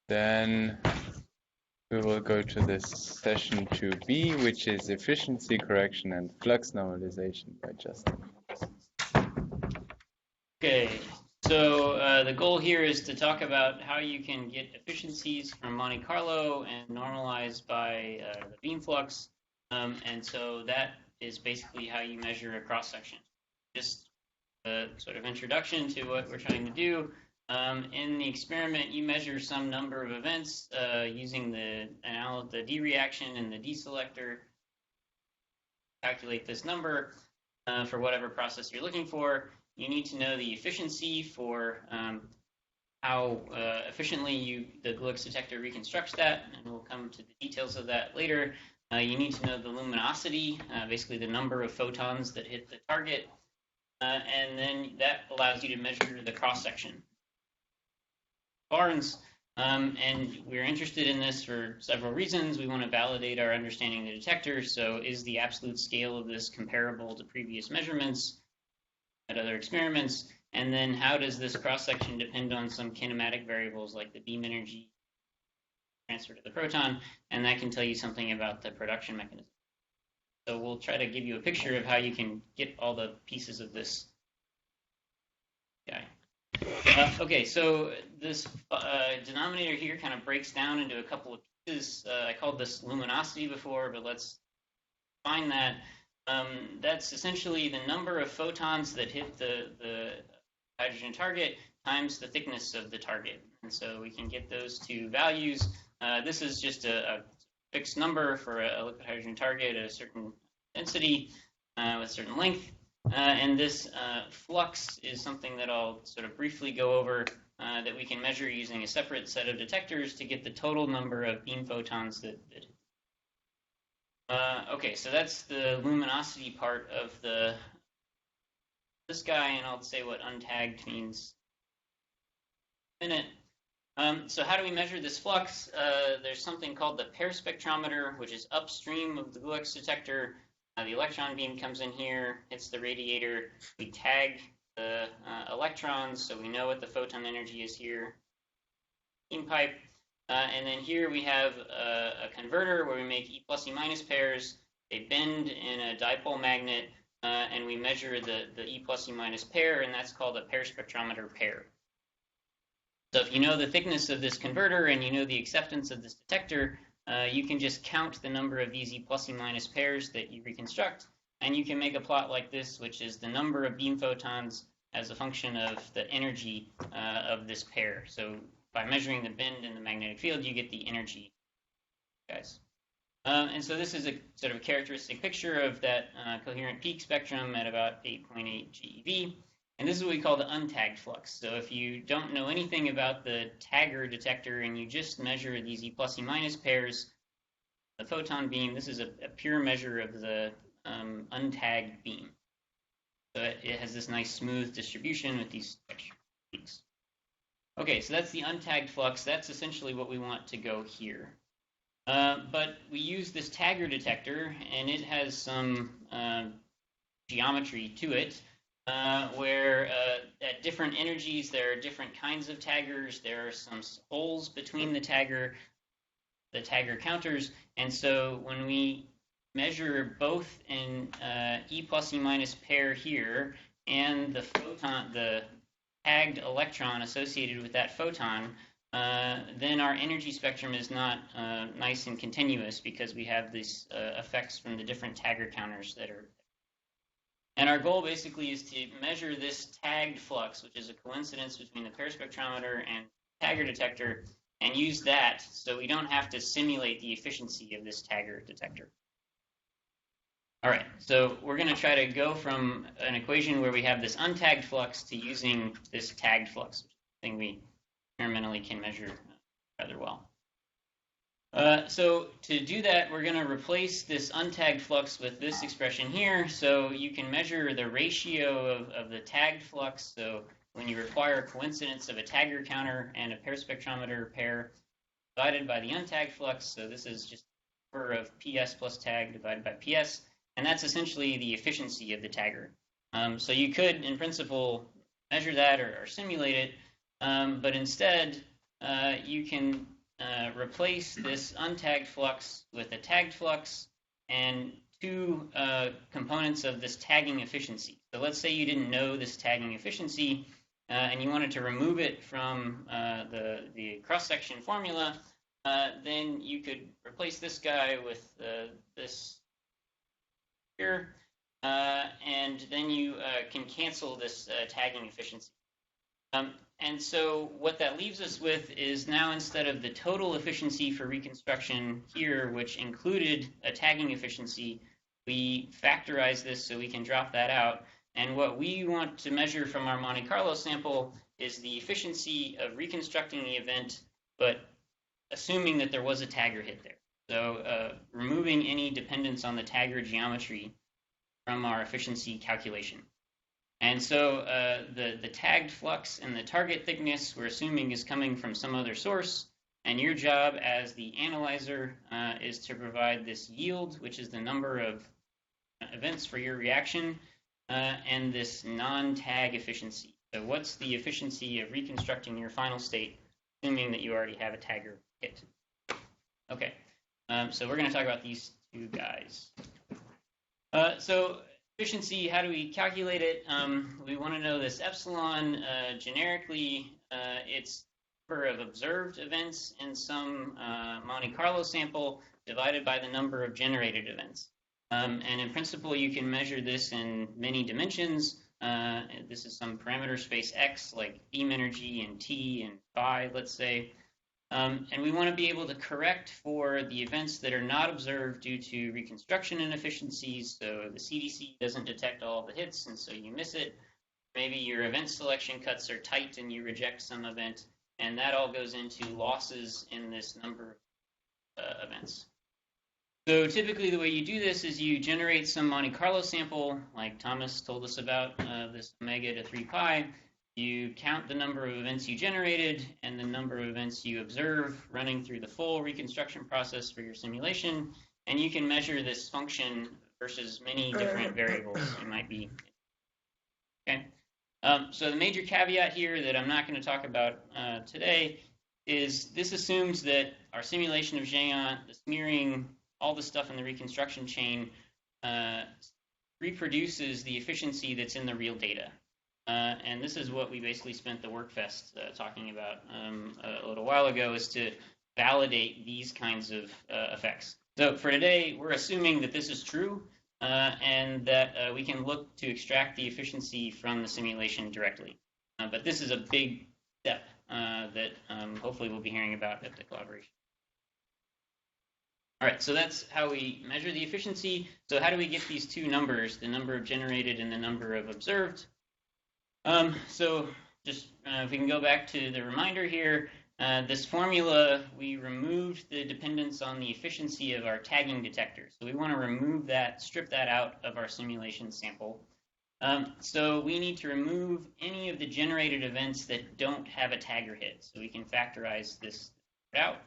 Then we will go to this session 2B, which is efficiency correction and flux normalization by Justin. Okay, so the goal here is to talk about how you can get efficiencies from Monte Carlo and normalize by the beam flux. And so that is basically how you measure a cross-section. Just a sort of introduction to what we're trying to do. In the experiment, you measure some number of events using the D reaction and the D selector. Calculate this number for whatever process you're looking for. You need to know the efficiency for how efficiently the GlueX detector reconstructs that, and we'll come to the details of that later. You need to know the luminosity, basically the number of photons that hit the target, and then that allows you to measure the cross-section. Barnes, and we're interested in this for several reasons. We want to validate our understanding of the detector, so is the absolute scale of this comparable to previous measurements at other experiments, and then how does this cross-section depend on some kinematic variables like the beam energy transfer to the proton, and that can tell you something about the production mechanism. So we'll try to give you a picture of how you can get all the pieces of this guy. Okay, so this denominator here kind of breaks down into a couple of pieces. I called this luminosity before, but let's find that. That's essentially the number of photons that hit the hydrogen target times the thickness of the target. And so we can get those two values. This is just a fixed number for a liquid hydrogen target at a certain density with a certain length. And this flux is something that I'll sort of briefly go over that we can measure using a separate set of detectors to get the total number of beam photons that okay, so that's the luminosity part of this guy, and I'll say what untagged means in a minute. So how do we measure this flux? There's something called the pair spectrometer, which is upstream of the GlueX detector. The electron beam comes in here, hits the radiator. We tag the electrons, so we know what the photon energy is here. Beam pipe. And then here we have a converter where we make E plus E minus pairs. They bend in a dipole magnet, and we measure the E plus E minus pair, and that's called a pair spectrometer pair. So if you know the thickness of this converter and you know the acceptance of this detector, you can just count the number of these E plus E minus pairs that you reconstruct, and you can make a plot like this, which is the number of beam photons as a function of the energy of this pair. So by measuring the bend in the magnetic field, you get the energy, guys. And so this is a sort of a characteristic picture of that coherent peak spectrum at about 8.8 GeV. And this is what we call the untagged flux. So if you don't know anything about the tagger detector and you just measure these E+ E- pairs, the photon beam, this is a pure measure of the untagged beam. So it has this nice smooth distribution with these peaks. Okay, so that's the untagged flux. That's essentially what we want to go here. But we use this tagger detector, and it has some geometry to it, where at different energies there are different kinds of taggers. There are some holes between the tagger counters, and so when we measure both an E+ E- pair here and the photon, the tagged electron associated with that photon, then our energy spectrum is not nice and continuous because we have these effects from the different tagger counters that are. And our goal basically is to measure this tagged flux, which is a coincidence between the paraspectrometer and tagger detector, and use that so we don't have to simulate the efficiency of this tagger detector. All right, so we're going to try to go from an equation where we have this untagged flux to using this tagged flux, which is something we experimentally can measure rather well. So to do that, we're going to replace this untagged flux with this expression here. So you can measure the ratio of the tagged flux. So when you require a coincidence of a tagger counter and a paraspectrometer pair divided by the untagged flux. So this is just the number of PS plus tag divided by PS. And that's essentially the efficiency of the tagger. So you could, in principle, measure that or simulate it. But instead, you can replace this untagged flux with a tagged flux and two components of this tagging efficiency. So let's say you didn't know this tagging efficiency and you wanted to remove it from the cross-section formula, then you could replace this guy with this here, and then you can cancel this tagging efficiency. And so what that leaves us with is now, instead of the total efficiency for reconstruction here, which included a tagging efficiency, we factorize this so we can drop that out. And what we want to measure from our Monte Carlo sample is the efficiency of reconstructing the event, but assuming that there was a tagger hit there. So removing any dependence on the tagger geometry from our efficiency calculation. And so the tagged flux and the target thickness we're assuming is coming from some other source, and your job as the analyzer is to provide this yield, which is the number of events for your reaction, and this non-tag efficiency. So what's the efficiency of reconstructing your final state, assuming that you already have a tagger hit? Okay, so we're going to talk about these two guys. So efficiency, how do we calculate it? We want to know this epsilon. Generically, it's the number of observed events in some Monte Carlo sample divided by the number of generated events. And in principle, you can measure this in many dimensions. This is some parameter space X, like beam energy and T and phi, let's say. And we want to be able to correct for the events that are not observed due to reconstruction inefficiencies. So the CDC doesn't detect all the hits, and so you miss it. Maybe your event selection cuts are tight and you reject some event, and that all goes into losses in this number of events. So typically the way you do this is you generate some Monte Carlo sample, like Thomas told us about, this omega to 3 pi. You count the number of events you generated and the number of events you observe running through the full reconstruction process for your simulation, and you can measure this function versus many different variables you might be. Okay. So the major caveat here that I'm not going to talk about today is this assumes that our simulation of Géant, the smearing, all the stuff in the reconstruction chain, reproduces the efficiency that's in the real data. And this is what we basically spent the WorkFest talking about a little while ago, is to validate these kinds of effects. So for today, we're assuming that this is true and that we can look to extract the efficiency from the simulation directly. But this is a big step that hopefully we'll be hearing about at the collaboration. All right, so that's how we measure the efficiency. So how do we get these two numbers, the number of generated and the number of observed? So just if we can go back to the reminder here, this formula, we removed the dependence on the efficiency of our tagging detector. So we want to remove that, strip that out of our simulation sample. So we need to remove any of the generated events that don't have a tagger hit. So we can factorize this out.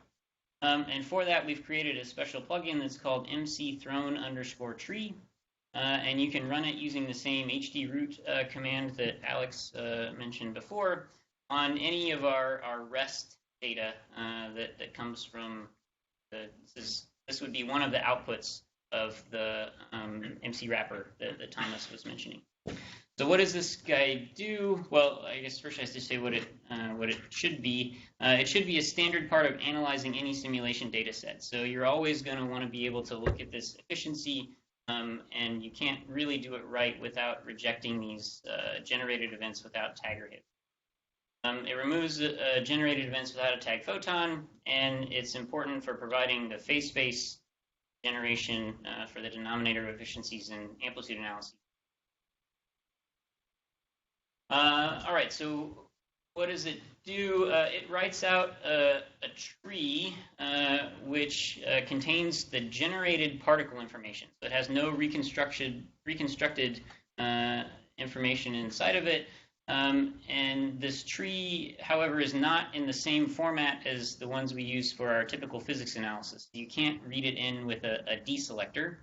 And for that, we've created a special plugin that's called mcthrown_tree. And you can run it using the same hdroot command that Alex mentioned before on any of our REST data that comes from this would be one of the outputs of the MC wrapper that Thomas was mentioning. So what does this guy do? Well, I guess first I have to say what it should be. It should be a standard part of analyzing any simulation data set. So you're always going to want to be able to look at this efficiency, and you can't really do it right without rejecting these generated events without tagger hit. It removes generated events without a tag photon, and it's important for providing the phase space generation for the denominator of efficiencies and amplitude analyses. All right, so what does it do? It writes out a tree which contains the generated particle information. So it has no reconstructed information inside of it. And this tree, however, is not in the same format as the ones we use for our typical physics analysis. You can't read it in with a deselector.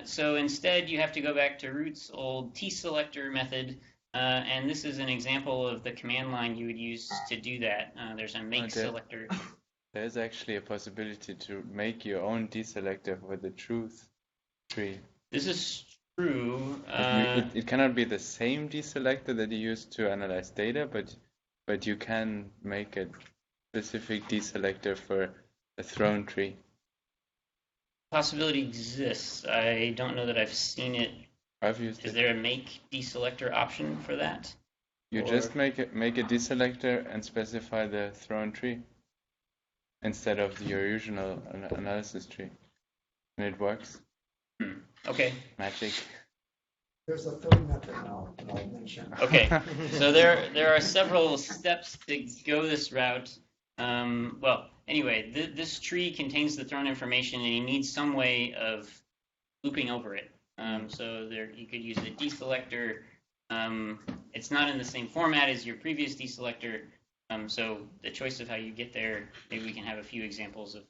So instead, you have to go back to Root's old T-selector method. And this is an example of the command line you would use to do that. There's a make selector. There's actually a possibility to make your own deselector for the truth tree. This is true. It cannot be the same deselector that you use to analyze data, but you can make a specific deselector for a thrown tree. Possibility exists. I don't know that I've seen it. I've used it. Is there a make deselector option for that? You just make a deselector and specify the thrown tree instead of your usual analysis tree, and it works. Okay. Magic. There's a third method I'll mention. Okay, so there are several steps to go this route. Well, anyway, this tree contains the thrown information, and you need some way of looping over it. So you could use a deselector. It's not in the same format as your previous deselector. So the choice of how you get there, maybe we can have a few examples of.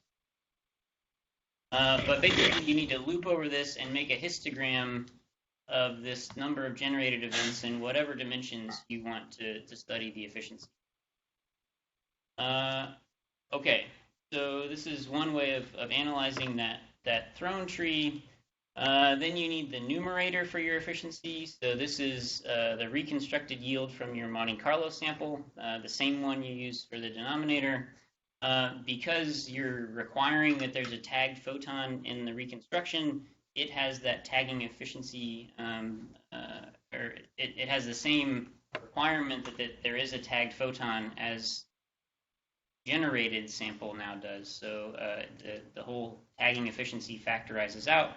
But basically, you need to loop over this and make a histogram of this number of generated events in whatever dimensions you want to study the efficiency. Okay, so this is one way of analyzing that thrown tree. Then you need the numerator for your efficiency. So this is the reconstructed yield from your Monte Carlo sample, the same one you use for the denominator. Because you're requiring that there's a tagged photon in the reconstruction, it has that tagging efficiency, or it has the same requirement that there is a tagged photon as generated sample now does. So the whole tagging efficiency factorizes out.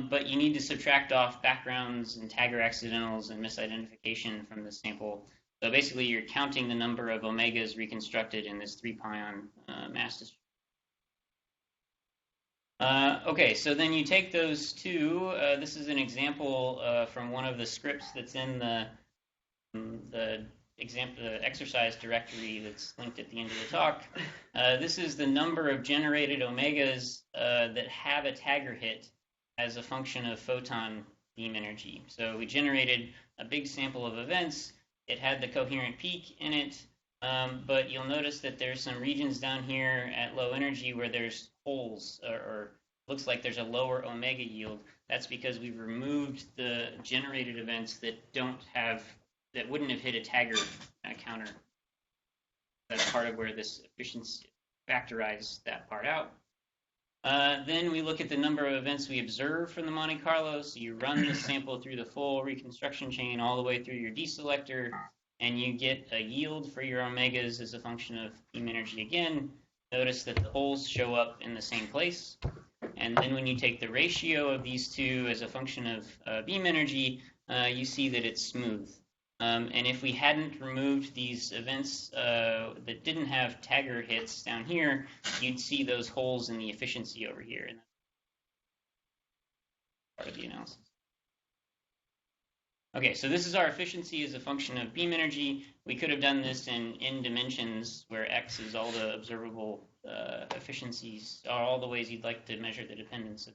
But you need to subtract off backgrounds and tagger accidentals and misidentification from the sample. So basically, you're counting the number of omegas reconstructed in this 3-pion mass distribution. Okay, so then you take those two. This is an example from one of the scripts that's in the exercise directory that's linked at the end of the talk. This is the number of generated omegas that have a tagger hit as a function of photon beam energy. So we generated a big sample of events. It had the coherent peak in it, but you'll notice that there's some regions down here at low energy where there's holes, or looks like there's a lower omega yield. That's because we've removed the generated events that wouldn't have hit a tagger counter. That's part of where this efficiency factorized that part out. Then we look at the number of events we observe from the Monte Carlo. So you run the sample through the full reconstruction chain all the way through your deselector, and you get a yield for your omegas as a function of beam energy again. notice that the holes show up in the same place. And then when you take the ratio of these two as a function of beam energy, you see that it's smooth. And if we hadn't removed these events that didn't have tagger hits down here, you'd see those holes in the efficiency over here. And that's part of the analysis. Okay, so this is our efficiency as a function of beam energy. We could have done this in dimensions where x is all the observable efficiencies, or all the ways you'd like to measure the dependence of.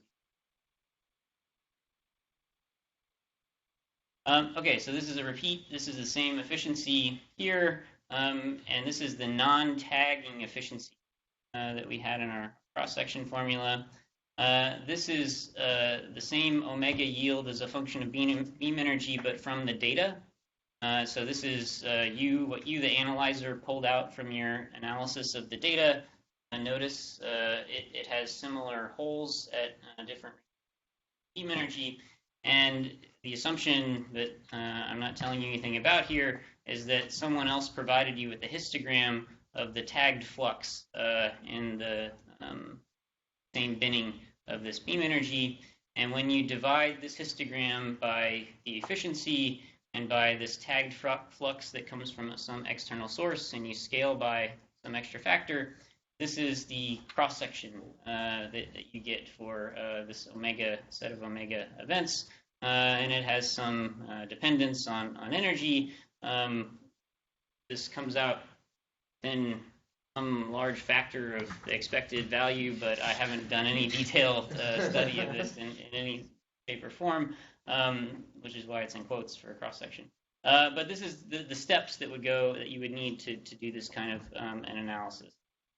Okay, so this is a repeat. This is the same efficiency here, and this is the non-tagging efficiency that we had in our cross-section formula. This is the same omega yield as a function of beam energy, but from the data. So this is what you, the analyzer, pulled out from your analysis of the data. Notice it has similar holes at different beam energy. And the assumption that I'm not telling you anything about here is that someone else provided you with a histogram of the tagged flux in the same binning of this beam energy. And when you divide this histogram by the efficiency and by this tagged flux that comes from some external source, and you scale by some extra factor, this is the cross-section that you get for this omega set of omega events. And it has some dependence on energy. This comes out in some large factor of the expected value, but I haven't done any detailed study of this in any shape or form, which is why it's in quotes for a cross-section. But this is the steps that you would need to do this kind of an analysis.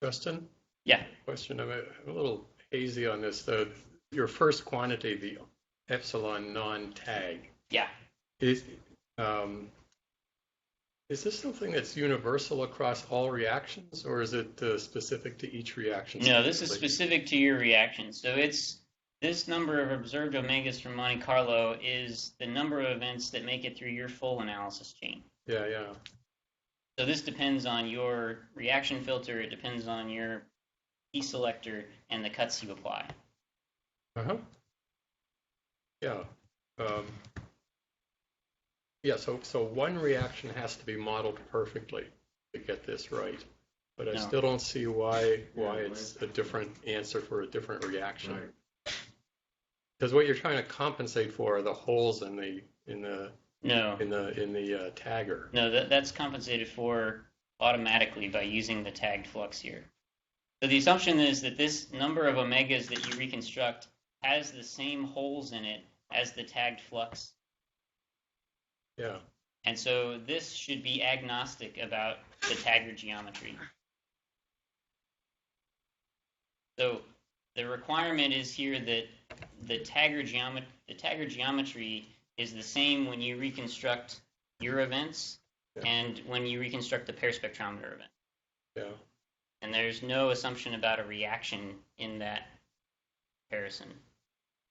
Justin? Yeah. Question. I'm a little hazy on this. Your first quantity, the epsilon non-tag. Yeah. Is this something that's universal across all reactions, or is it specific to each reaction? No, this is specific to your reaction. So this number of observed omegas from Monte Carlo is the number of events that make it through your full analysis chain. Yeah, yeah. So this depends on your reaction filter. It depends on your deselector and the cuts you apply. Uh-huh. Yeah. Yeah, so one reaction has to be modeled perfectly to get this right. But I still don't see why it's a different answer for a different reaction. Right. Because what you're trying to compensate for are the holes in the tagger. No, that's compensated for automatically by using the tagged flux here. So the assumption is that this number of omegas that you reconstruct has the same holes in it as the tagged flux. Yeah. And so this should be agnostic about the tagger geometry. So the requirement is here that the tagger geometry is the same when you reconstruct your events and when you reconstruct the pair spectrometer event. Yeah. And there's no assumption about a reaction in that comparison.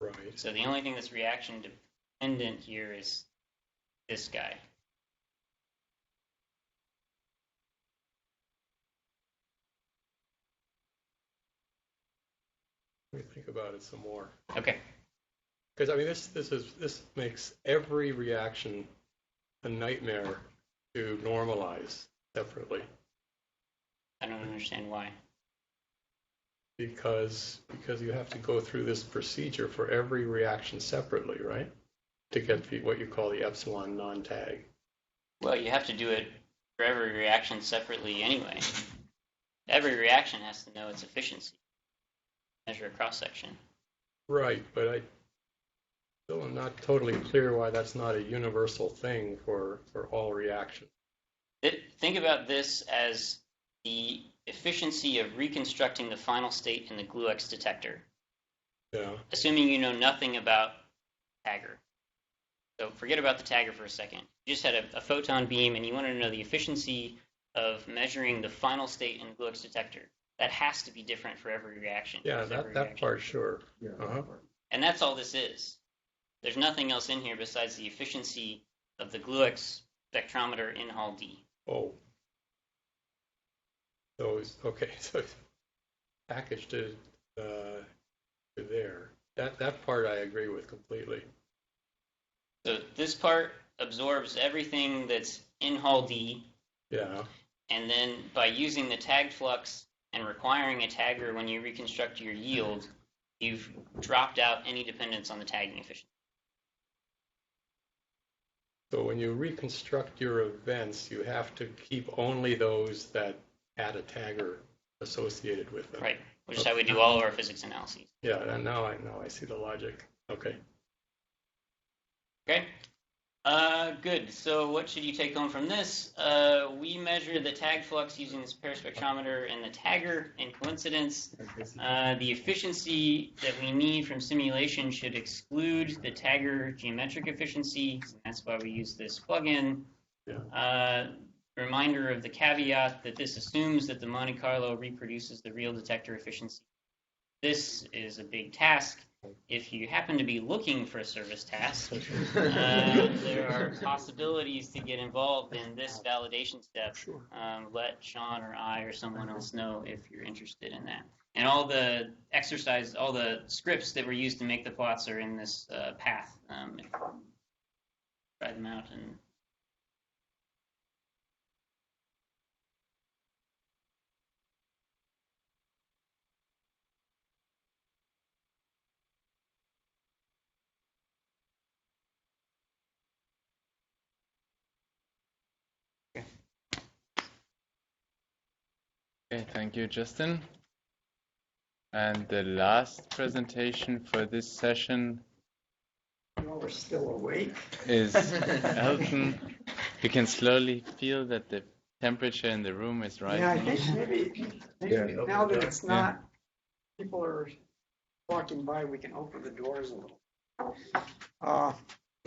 Right. So the only thing that's reaction dependent here is this guy. Let me think about it some more. Okay. Because I mean, this makes every reaction a nightmare to normalize separately. I don't understand why. Because you have to go through this procedure for every reaction separately, right? To get what you call the epsilon non-tag. Well, you have to do it for every reaction separately anyway. Every reaction has to know its efficiency. Measure a cross-section. Right, but I still am not totally clear why that's not a universal thing for all reactions. Think about this as the efficiency of reconstructing the final state in the GlueX detector. Yeah. Assuming you know nothing about tagger. So forget about the tagger for a second. You just had a photon beam and you wanted to know the efficiency of measuring the final state in the GlueX detector. That has to be different for every reaction. Yeah, that part, sure. Yeah. Uh-huh. And that's all this is. There's nothing else in here besides the efficiency of the GlueX spectrometer in Hall D. Oh. So, okay. So package to there. That part I agree with completely. So this part absorbs everything that's in Hall D. Yeah. And then by using the tagged flux and requiring a tagger when you reconstruct your yield, you've dropped out any dependence on the tagging efficiency. So when you reconstruct your events, you have to keep only those that had a tagger associated with them. Right, which is how we do all of our physics analyses. Yeah, and now I see the logic. Okay. Okay. Good. So what should you take home from this? We measure the tag flux using this paraspectrometer and the tagger. In coincidence, the efficiency that we need from simulation should exclude the tagger geometric efficiency. That's why we use this plugin. Yeah. Reminder of the caveat that this assumes that the Monte Carlo reproduces the real detector efficiency. This is a big task. If you happen to be looking for a service task, there are possibilities to get involved in this validation step. Sure. Let Sean or I or someone else know if you're interested in that. And all the exercise, all the scripts that were used to make the plots are in this path. Try them out and. Okay, thank you, Justin. And the last presentation for this session While we're still awake. is Elton. You can slowly feel that the temperature in the room is rising. Yeah, I think maybe now that it's not, people are walking by, we can open the doors a little.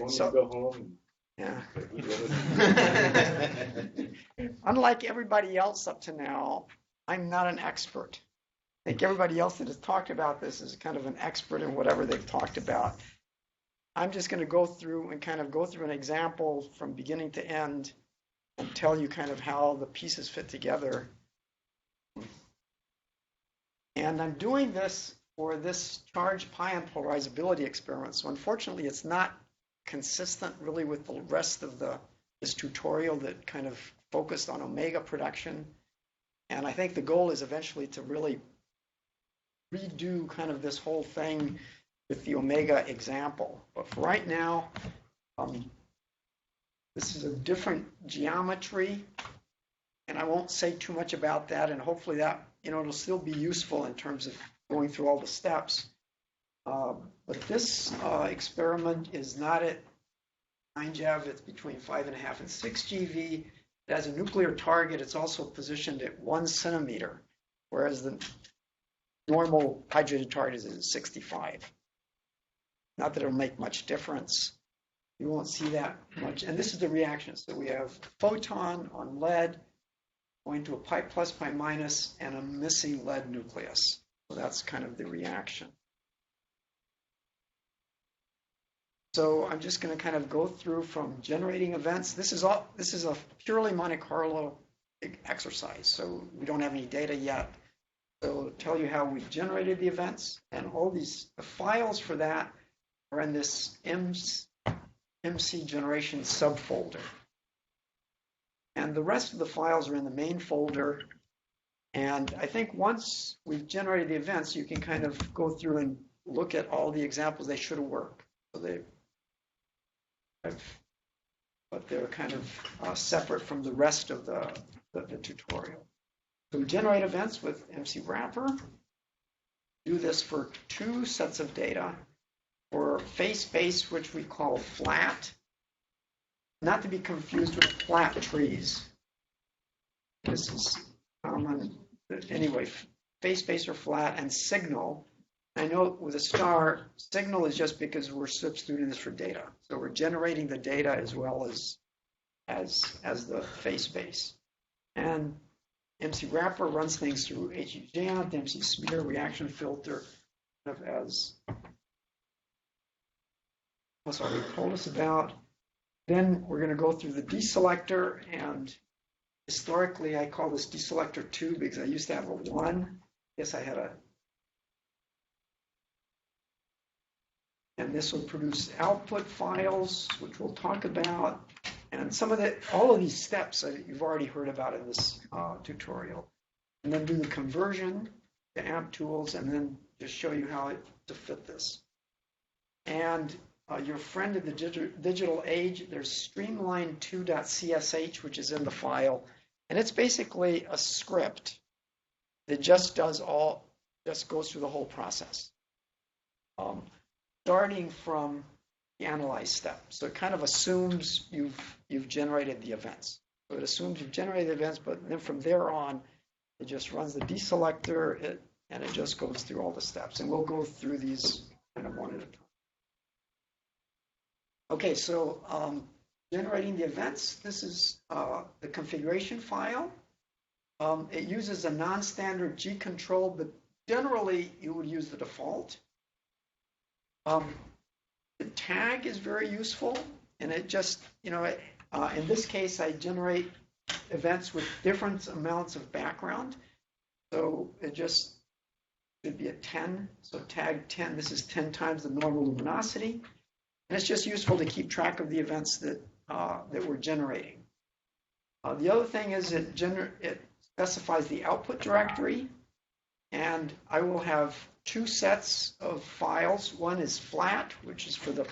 So, go home. Yeah. Unlike everybody else up to now, I'm not an expert. I think everybody else that has talked about this is kind of an expert in whatever they've talked about. I'm just going to go through an example from beginning to end and tell you kind of how the pieces fit together. And I'm doing this for this charge pion polarizability experiment. So unfortunately, it's not consistent really with the rest of this tutorial that kind of focused on omega production. And I think the goal is eventually to really redo kind of this whole thing with the omega example. But for right now, this is a different geometry, and I won't say too much about that, and hopefully that, it'll still be useful in terms of going through all the steps. But this experiment is not at 9 GeV, it's between 5.5 and 6 GeV. It has a nuclear target. It's also positioned at 1 centimeter, whereas the normal hydrated target is at 65. Not that it'll make much difference. You won't see that much. And this is the reaction. So we have photon on lead going to a pi plus, pi minus, and a missing lead nucleus. So that's kind of the reaction. So I'm just going to kind of go through from generating events. This is a purely Monte Carlo exercise, so we don't have any data yet. So I'll tell you how we generated the events, and all the files for that are in this MC generation subfolder. And the rest of the files are in the main folder. And I think once we've generated the events, you can kind of go through and look at all the examples. They should work. So but they're kind of separate from the rest of the tutorial. So we generate events with MC wrapper. Do this for 2 sets of data. For phase space, which we call flat, not to be confused with flat trees. This is common. Anyway, phase space or flat, and signal. I know with a star, signal is just because we're substituting this for data. So we're generating the data as well as the phase space. And MC wrapper runs things through HEGant, MC smear, reaction filter, kind of as that's what we told us about. Then we're going to go through the deselector, and historically I call this deselector 2 because I used to have a 1. guess I had a, and this will produce output files, which we'll talk about. And all of these steps you've already heard about in this tutorial. And then do the conversion to AMP tools, and then just show you how to fit this. And your friend in the digital age, there's streamline2.csh, which is in the file. And it's basically a script that just goes through the whole process. Starting from the analyze step. So it kind of assumes you've generated the events. So it assumes you've generated the events, but then from there on, it just runs the deselector, and it just goes through all the steps. And we'll go through these kind of one at a time. Okay, so generating the events. This is the configuration file. It uses a non-standard G control, but generally you would use the default. The tag is very useful, and it just, in this case, I generate events with different amounts of background. So it just should be a 10. So tag 10, this is 10 times the normal luminosity. And it's just useful to keep track of the events that we're generating. The other thing is it specifies the output directory, and I will have two sets of files. One is flat, which is for the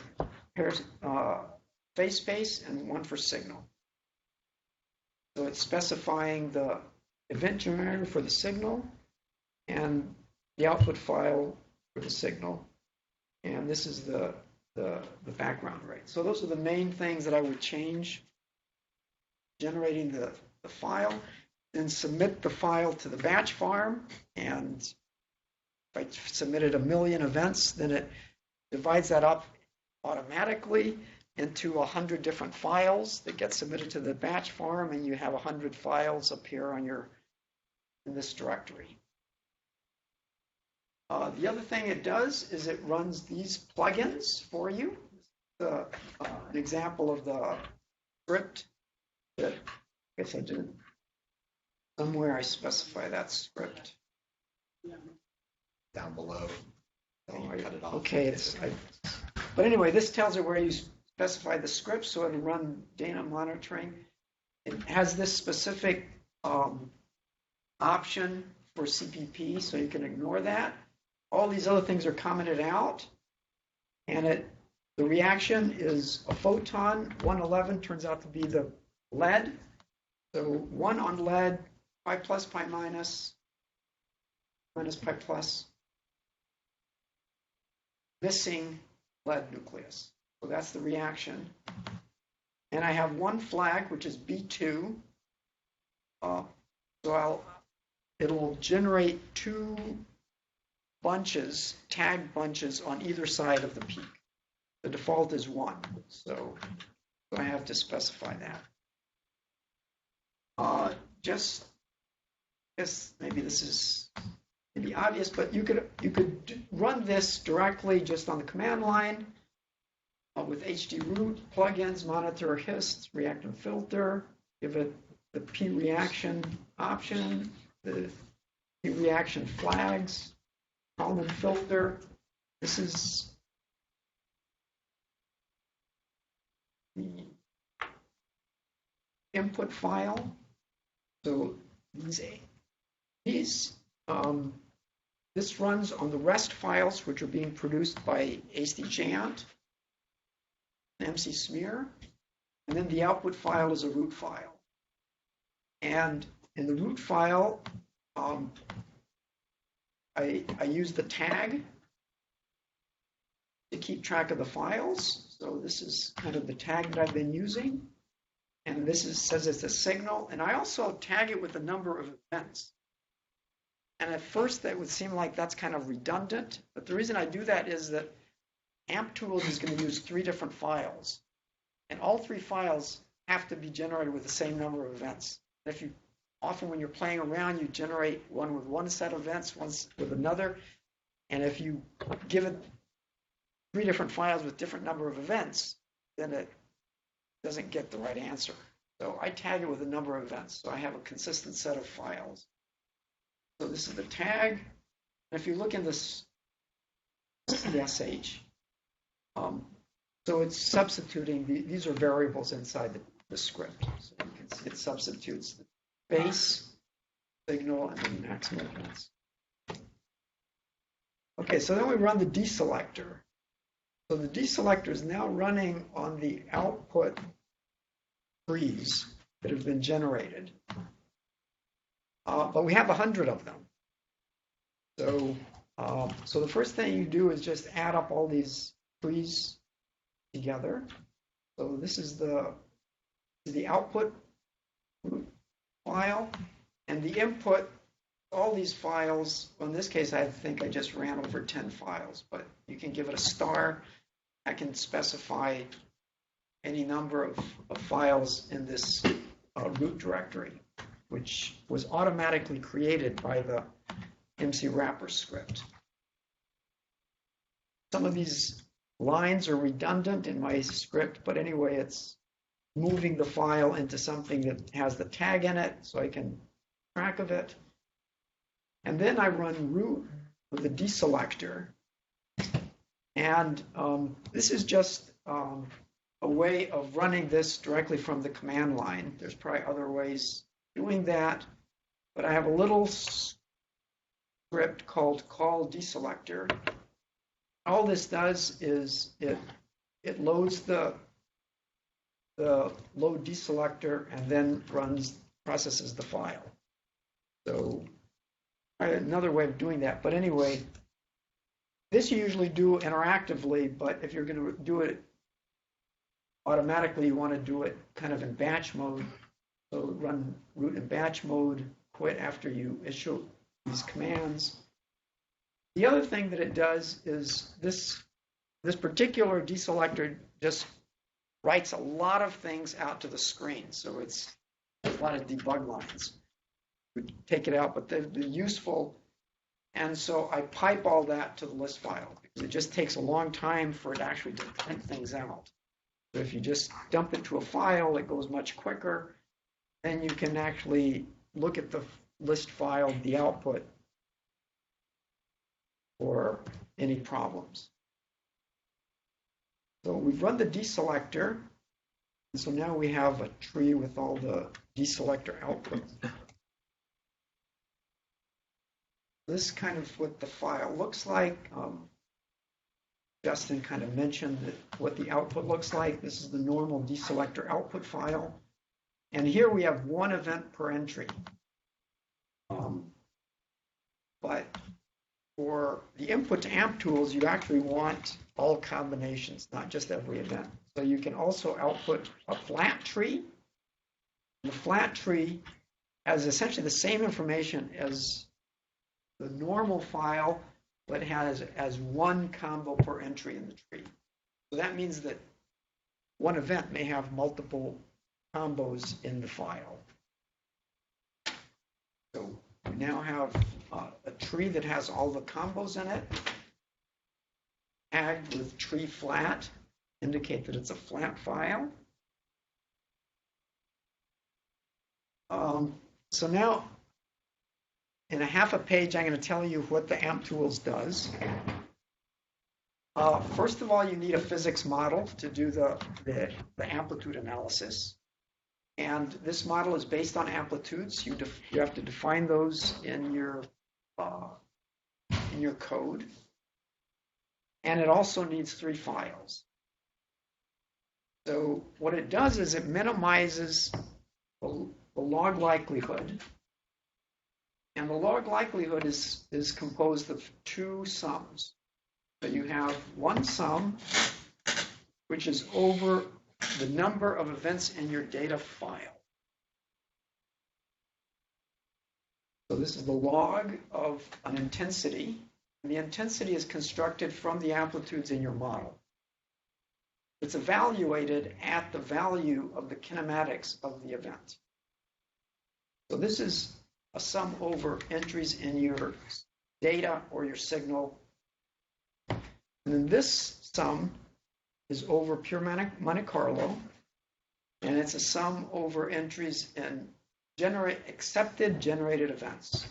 phase space, and one for signal. So it's specifying the event generator for the signal and the output file for the signal. And this is the background rate. So those are the main things that I would change. Generating the file, then submit the file to the batch farm, and if I submitted 1 million events, then it divides that up automatically into 100 different files that get submitted to the batch farm, and you have 100 files appear on in this directory. The other thing it does is it runs these plugins for you. An example of the script that I guess I did. Somewhere I specify that script. Down below. Cut it off. Okay, but anyway, this tells it where you specify the script, so it'll run data monitoring. It has this specific option for CPP, so you can ignore that. All these other things are commented out, and the reaction is a photon. 111 turns out to be the lead. So 1 on lead, pi plus, pi minus, minus pi plus. Missing lead nucleus. So that's the reaction. And I have one flag, which is B2. So it'll generate 2 bunches, tag bunches on either side of the peak. The default is 1. So I have to specify that. Maybe this is maybe obvious, but you could run this directly just on the command line with hdroot, plugins, monitor hist, reactant filter, give it the P reaction option, the P reaction flags, Kalman filter. This is the input file. So this runs on the REST files, which are being produced by ASDJANT, MC Smear, and then the output file is a root file. And in the root file, I use the tag to keep track of the files. So this is kind of the tag that I've been using. And this says it's a signal. And I also tag it with the number of events. And at first that would seem like that's kind of redundant. But the reason I do that is that AMP tools is going to use 3 different files. And all 3 files have to be generated with the same number of events. And often when you're playing around, you generate one with one set of events, one with another. And if you give it 3 different files with different number of events, then it doesn't get the right answer. So I tag it with a number of events. So I have a consistent set of files. So this is the tag. If you look in this CSH, so it's substituting, these are variables inside the script. So you can see it substitutes the base signal and the maximum events. Okay, so then we run the deselector. So the deselector is now running on the output trees that have been generated. But we have 100 of them. So the first thing you do is just add up all these trees together. So this is the output file, and the input, all these files. Well, in this case, I think I just ran over 10 files, but you can give it a star. I can specify any number of files in this root directory, which was automatically created by the MC wrapper script. Some of these lines are redundant in my script, but anyway, it's moving the file into something that has the tag in it, so I can keep track of it. And then I run root with the deselector. And this is just a way of running this directly from the command line. There's probably other ways of doing that, but I have a little script called call deselector. All this does is it loads the load deselector and then processes the file. So another way of doing that. But anyway, this you usually do interactively, but if you're going to do it automatically, you want to do it kind of in batch mode. So run root in batch mode, quit after you issue these commands. The other thing that it does is this particular deselector just writes a lot of things out to the screen. So it's a lot of debug lines. We take it out, but they're useful. And so I pipe all that to the list file because it just takes a long time for it actually to print things out. So if you just dump it to a file, it goes much quicker. Then you can actually look at the list file, the output, for any problems. So we've run the deselector. And so now we have a tree with all the deselector output. This is kind of what the file looks like. Justin kind of mentioned what the output looks like. This is the normal deselector output file. And here we have one event per entry. But for the input to AMP tools, you actually want all combinations, not just every event. So you can also output a flat tree. The flat tree has essentially the same information as the normal file, but has as one combo per entry in the tree. So that means that one event may have multiple combos in the file. So we now have a tree that has all the combos in it, tagged with tree flat, indicate that it's a flat file. So now, in a half a page, I'm going to tell you what the AMP tools does. First of all, you need a physics model to do the amplitude analysis. And this model is based on amplitudes. You have to define those in your code. And it also needs 3 files. So what it does is it minimizes the log likelihood. And the log likelihood is composed of 2 sums. So you have one sum, which is over the number of events in your data file. So this is the log of an intensity. And the intensity is constructed from the amplitudes in your model. It's evaluated at the value of the kinematics of the event. So this is a sum over entries in your data or your signal. And then this sum is over pure Monte Carlo, and it's a sum over entries in accepted generated events,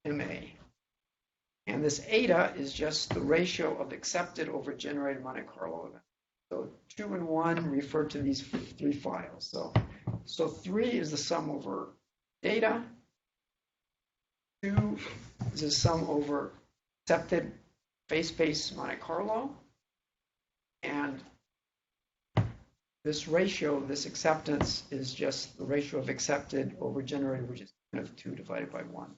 MA. And this eta is just the ratio of accepted over generated Monte Carlo events. So 2 and 1 refer to these 3 files. So 3 is the sum over data. 2 is the sum over accepted phase space Monte Carlo. And this ratio, this acceptance, is just the ratio of accepted over generated, which is of 2 divided by 1.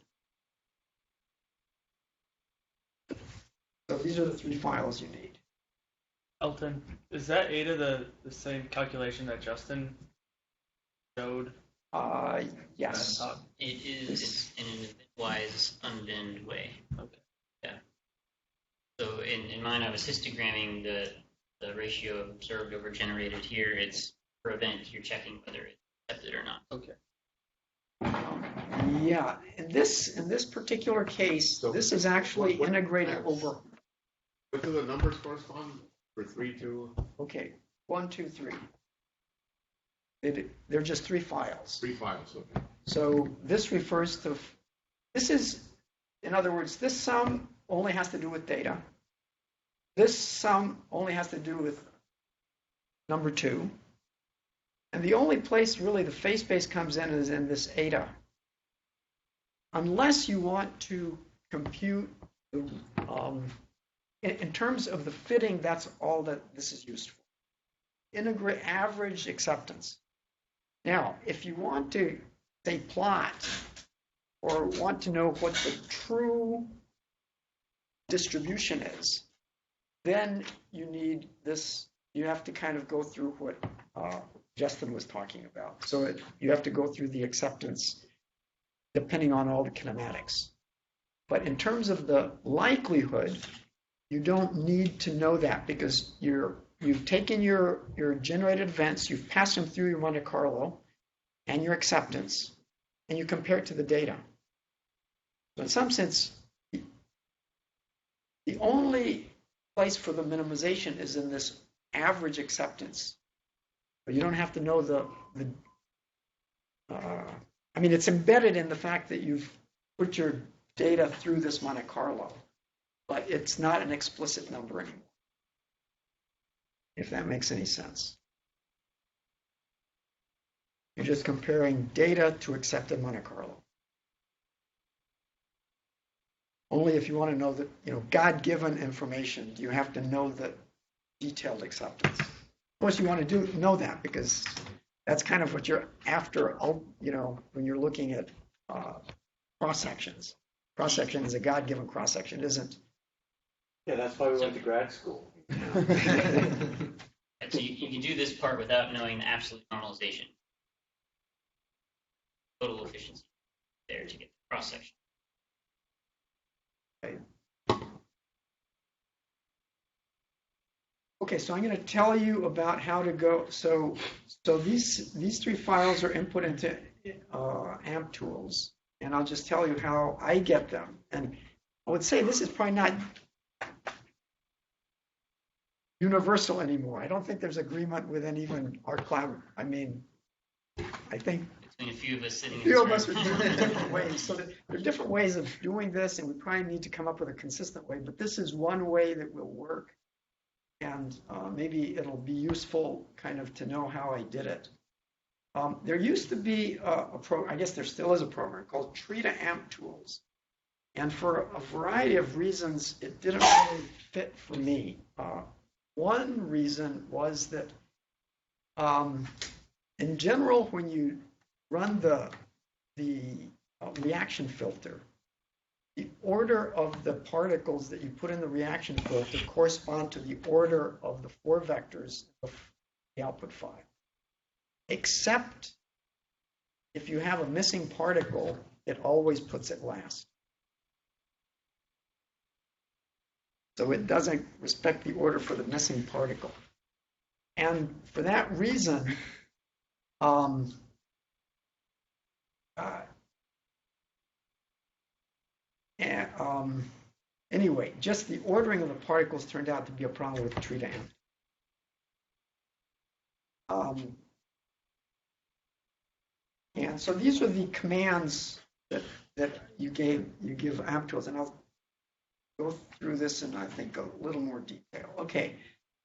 So these are the 3 files you need. Elton, is that eta the same calculation that Justin showed? Yes. It is in an event-wise, unbinned way. Okay. Yeah. So in mine, I was histogramming the ratio of observed over generated. Here, it's per event, you're checking whether it's accepted or not. Okay. Yeah, in this particular case, So this is actually what integrated over. What do the numbers correspond for 3, 2, Okay, 1, 2, 3. They're just 3 files. 3 files? Okay. So this refers to, this is, in other words, this sum only has to do with data. This sum only has to do with number 2. And the only place really the phase space comes in is in this eta. Unless you want to compute, in terms of the fitting, that's all that this is used for. Integrate average acceptance. Now, if you want to, say, plot or want to know what the true distribution is, then you need this, you have to kind of go through what Justin was talking about. So you have to go through the acceptance depending on all the kinematics. But in terms of the likelihood, you don't need to know that because you've taken your generated events, you've passed them through your Monte Carlo and your acceptance, and you compare it to the data. So in some sense, the only place for the minimization is in this average acceptance. But you don't have to know I mean, it's embedded in the fact that you've put your data through this Monte Carlo, but it's not an explicit number anymore, if that makes any sense. You're just comparing data to accepted Monte Carlo. Only if you want to know that, God-given information, do you have to know the detailed acceptance. Of course, you want to know that because that's kind of what you're after, when you're looking at cross-sections. Cross-section is a God-given cross-section, isn't? Yeah, that's why we went to grad school. So you can do this part without knowing the absolute normalization. Total efficiency there to get the cross-section. Okay, so I'm going to tell you about how to go. So these 3 files are input into AMP tools, and I'll just tell you how I get them. And I would say this is probably not universal anymore. I don't think there's agreement within even our cloud. I mean, I think between a few of us sitting. A few of us are doing it different ways. So there are different ways of doing this, and we probably need to come up with a consistent way. But this is one way that will work. And maybe it'll be useful kind of to know how I did it. There used to be I guess there still is a program called Tree to AMP Tools. And for a variety of reasons, it didn't really fit for me. One reason was that in general, when you run the reaction filter, the order of the particles that you put in the reaction filter correspond to the order of the 4 vectors of the output file. Except if you have a missing particle, it always puts it last. So it doesn't respect the order for the missing particle. And for that reason, anyway, just the ordering of the particles turned out to be a problem with tree to AMP. And so these are the commands that you give AMP tools, and go through this in, I think, a little more detail. Okay,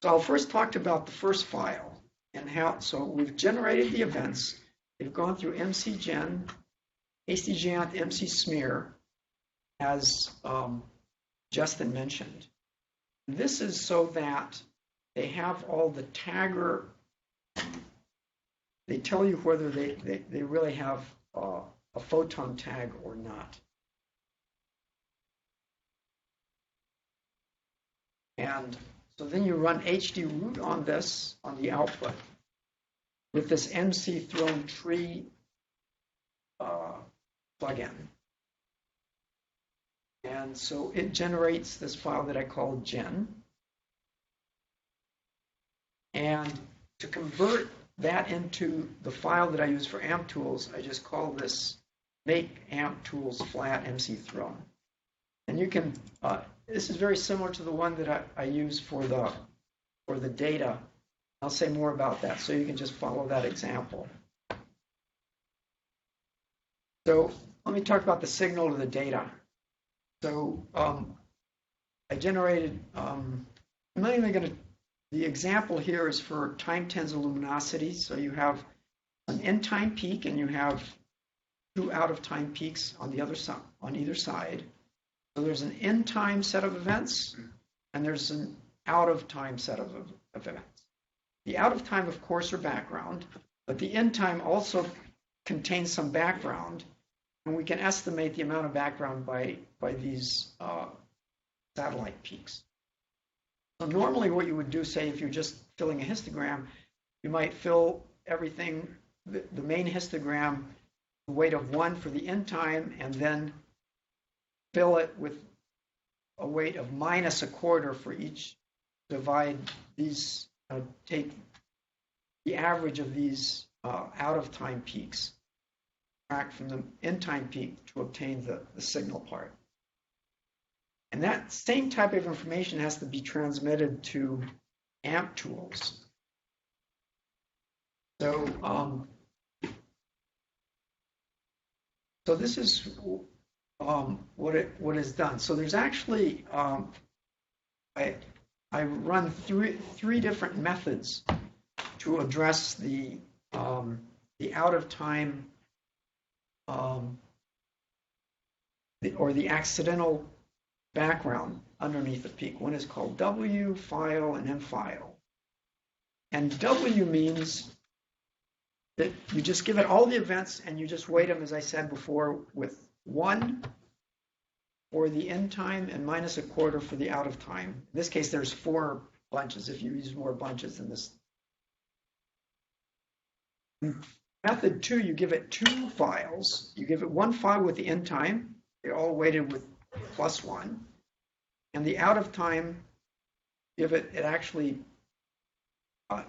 so I'll first talk about the first file and how, so we've generated the events. They've gone through mcgen, hastygaunt, mcsmear, as Justin mentioned. This is so that they have all the tagger, they tell you whether they really have a photon tag or not. And so then you run hdroot on this, on the output, with this mc-thrown tree plugin. And so it generates this file that I call gen. And to convert that into the file that I use for amp tools, I just call this make amp tools flat mc-thrown. And you can, this is very similar to the one that I use for the data. I'll say more about that, so you can just follow that example. So let me talk about the signal to the data. So I generated, I'm not even going to, the example here is for time tensor luminosity. So you have an in-time peak and you have two out-of-time peaks on the other side, on either side. So there's an in-time set of events and there's an out-of-time set of events. The out-of-time, of course, are background, but the in-time also contains some background, and we can estimate the amount of background by these satellite peaks. So normally what you would do, say, if you're just filling a histogram, you might fill everything, the main histogram, the weight of 1 for the in-time, and then fill it with a weight of -1/4 for each. Divide these, take the average of these out-of-time peaks, subtract from the in-time peak to obtain the signal part. And that same type of information has to be transmitted to amp tools. So, so this is what is done. So there's actually I run three different methods to address the out of time or the accidental background underneath the peak. One is called W file and M file. And W means that you just give it all the events and you just weight them, as I said before, with 1 for the in time and -1/4 for the out of time. In this case, there's 4 bunches. If you use more bunches than this. Method 2, you give it 2 files. You give it 1 file with the in time. They're all weighted with +1. And the out of time, give it actually,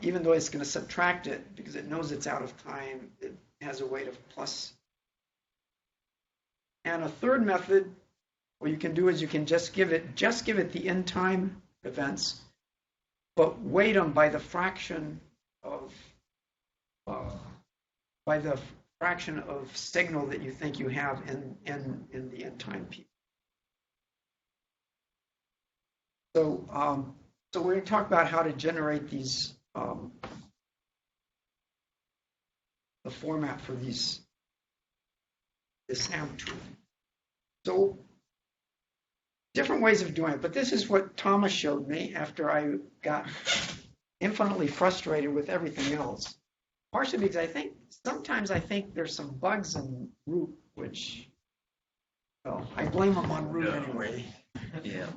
even though it's going to subtract it because it knows it's out of time, it has a weight of +. And a third method, what you can do is you can just give it the in time events, but weight them by the fraction of signal that you think you have in the in time peak. So so we're going to talk about how to generate these the format for this amp tool. So different ways of doing it, but this is what Thomas showed me after I got infinitely frustrated with everything else. Partially because sometimes I think there's some bugs in root, which, well, I blame them on root anyway. Yeah.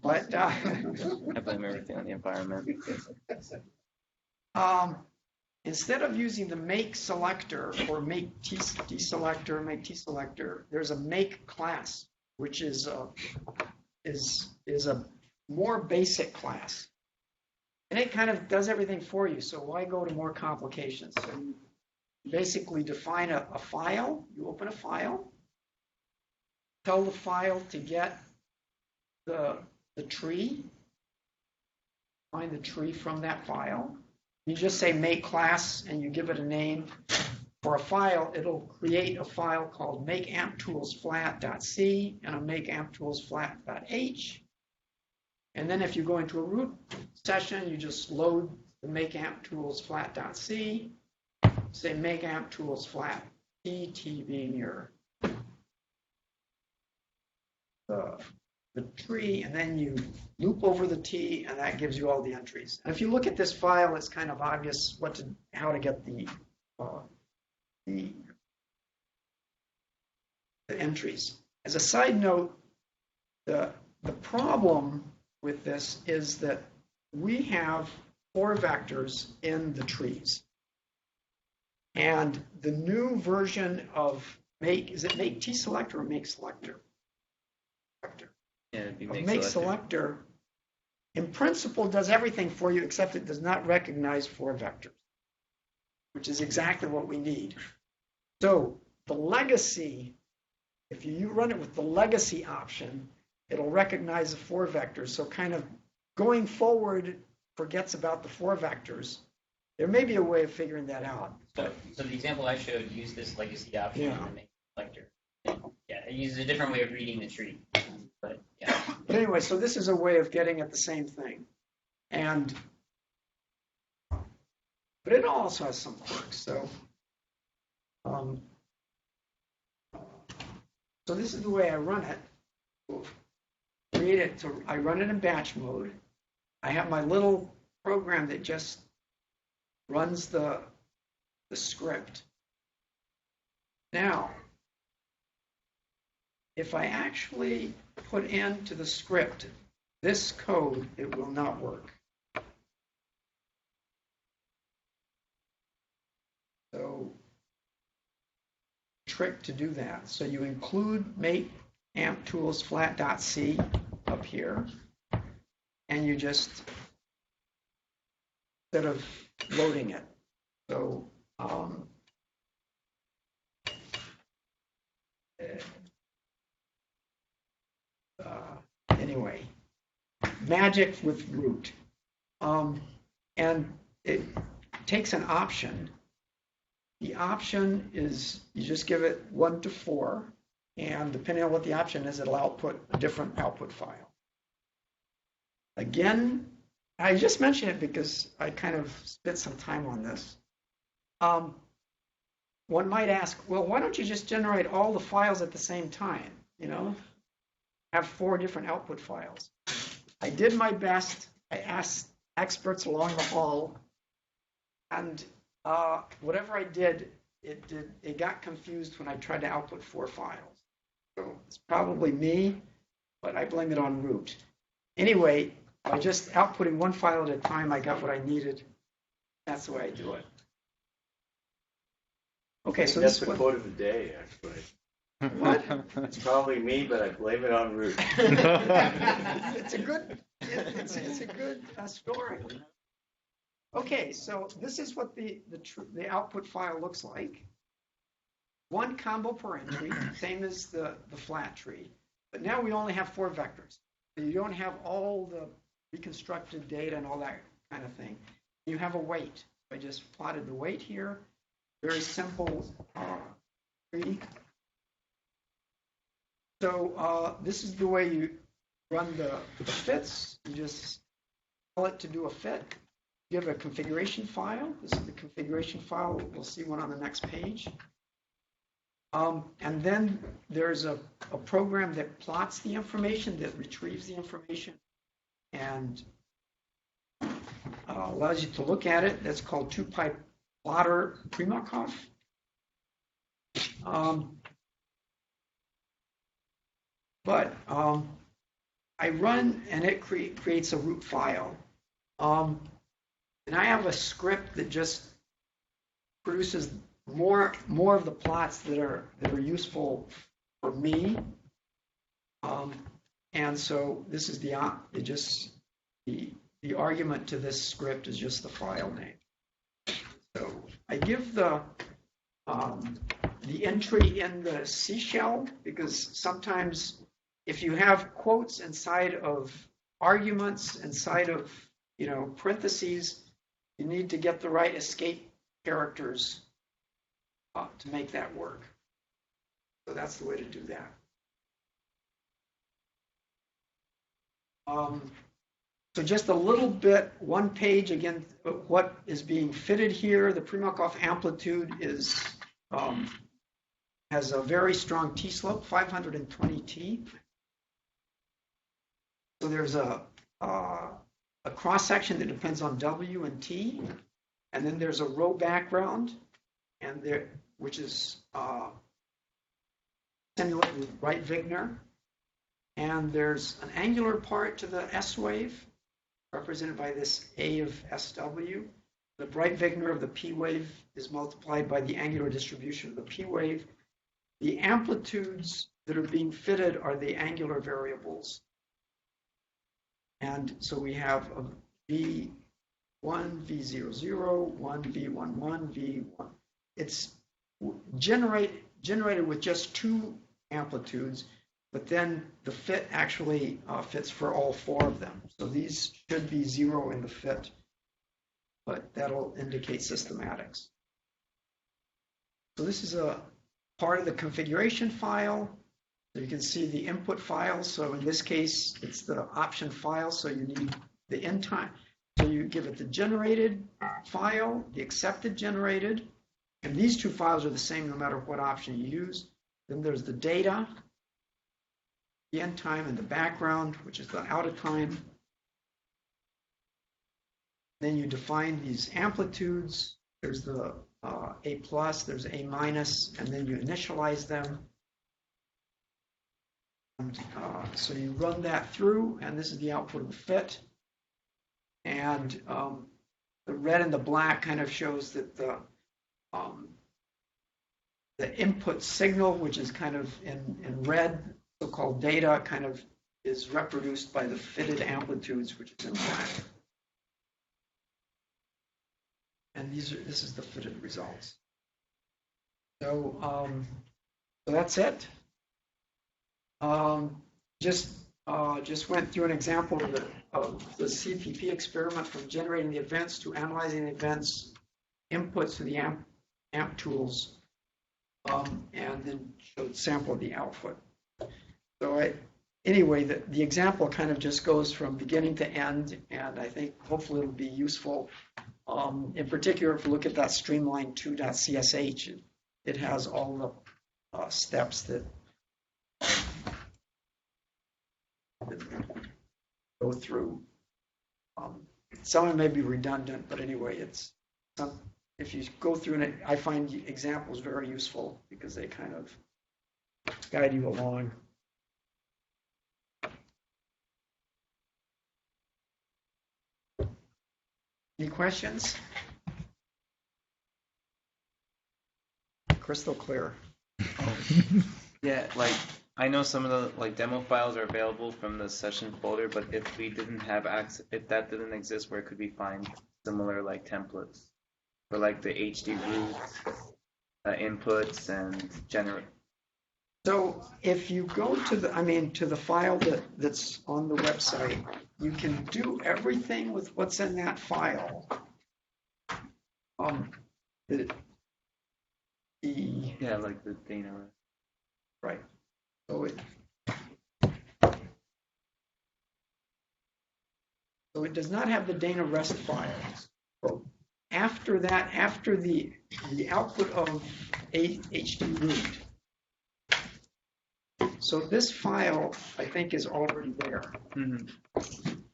But I blame everything on the environment. Instead of using the make selector or make deselector, make tselector, there's a make class, which is a more basic class. And it kind of does everything for you. So why go to more complications? So you basically define a file. You open a file, tell the file to get the tree, find the tree from that file. You just say make class and you give it a name. for a file, it'll create a file called makeamptoolsflat.c and a makeamptoolsflat.h. And then if you go into a root session, you just load the makeamptoolsflat.c, say makeamptoolsflat, t being your the tree, and then you loop over the T, and that gives you all the entries. And if you look at this file, it's kind of obvious how to get the entries. As a side note, the problem with this is that we have 4 vectors in the trees. And the new version of is it make T selector or make selector? Yeah, it'd be Make selector, in principle, does everything for you, except it does not recognize 4 vectors, which is exactly what we need. So the legacy, if you run it with the legacy option, it'll recognize the 4 vectors. So kind of going forward, forgets about the 4 vectors. There may be a way of figuring that out. So the example I showed used this legacy option Yeah. to make selector. Yeah, it uses a different way of reading the tree. But yeah. But anyway, so this is a way of getting at the same thing. And but it also has some quirks. So so this is the way I run it. I run it in batch mode. I have my little program that just runs the script. Now, if I actually put into the script this code, it will not work. So, trick to do that. So you include make amp tools flat.c up here, and you just, instead of loading it. So, anyway, magic with root. And it takes an option. The option is you just give it 1 to 4, and depending on what the option is, it'll output a different output file. Again, I just mentioned it because I kind of spent some time on this. One might ask, well, why don't you just generate all the files at the same time? You know, have 4 different output files. I did my best. I asked experts along the hall, and whatever I did, it got confused when I tried to output 4 files. So it's probably me, but I blame it on root. Anyway, by just outputting 1 file at a time, I got what I needed. That's the way I do it. Okay, so that's this the quote of the day, actually. What? It's probably me, but I blame it on root. It's a good story. Okay, so this is what the output file looks like. 1 combo per entry, same as the flat tree. But now we only have 4 vectors. So you don't have all the reconstructed data and all that kind of thing. You have a weight. I just plotted the weight here. Very simple tree. So this is the way you run the fits. You just tell it to do a fit. Give a configuration file. This is the configuration file. We'll see one on the next page. And then there's a program that plots the information, that retrieves the information, and allows you to look at it. That's called 2-pipe plotter Primakov. But I run, and it creates a root file. And I have a script that just produces more of the plots that are useful for me. And so this is the argument to this script is just the file name. So I give the entry in the C shell, because sometimes if you have quotes inside of arguments, inside of parentheses, you need to get the right escape characters to make that work. So that's the way to do that. So just a little bit, one page again, what is being fitted here. The Primakov amplitude is has a very strong T-slope, 520 T. So there's a cross-section that depends on W and T, and then there's a row background, and which is simulated with Wright-Wigner. And there's an angular part to the S wave, represented by this A of SW. The Wright-Wigner of the P wave is multiplied by the angular distribution of the P wave. The amplitudes that are being fitted are the angular variables. And so we have a V1, V00, 1, V11, V1. It's generated with just two amplitudes, but then the fit actually fits for all four of them. So these should be 0 in the fit, but that'll indicate systematics. So this is a part of the configuration file. So you can see the input file. So in this case, it's the option file. So you need the end time. So you give it the generated file, the accepted generated, and these two files are the same no matter what option you use. Then there's the data, the end time, and the background, which is the out of time. Then you define these amplitudes. There's the A plus, there's A minus, and then you initialize them. And, so you run that through, and this is the output of the fit. And the red and the black kind of shows that the input signal, which is kind of in red, so-called data, kind of is reproduced by the fitted amplitudes, which is in black. And this is the fitted results. So, so that's it. Just went through an example of the CPP experiment from generating the events to analyzing the events, inputs to the amp tools, and then showed sample of the output. So anyway, the example kind of just goes from beginning to end, and I think hopefully it'll be useful. In particular, if you look at that streamline2.csh, it has all the steps that go through. Some of it may be redundant, but anyway, if you go through it, I find examples very useful because they kind of guide you along. Any questions? Crystal clear. Yeah, like I know some of the demo files are available from the session folder, but if we didn't have access, if that didn't exist, where could we find similar templates for the HD root inputs and generate? So if you go to the file that's on the website, you can do everything with what's in that file. Yeah, like the data. Right. So it does not have the Dana REST files. So after that, after the output of HD root. So this file, I think, is already there. Mm-hmm.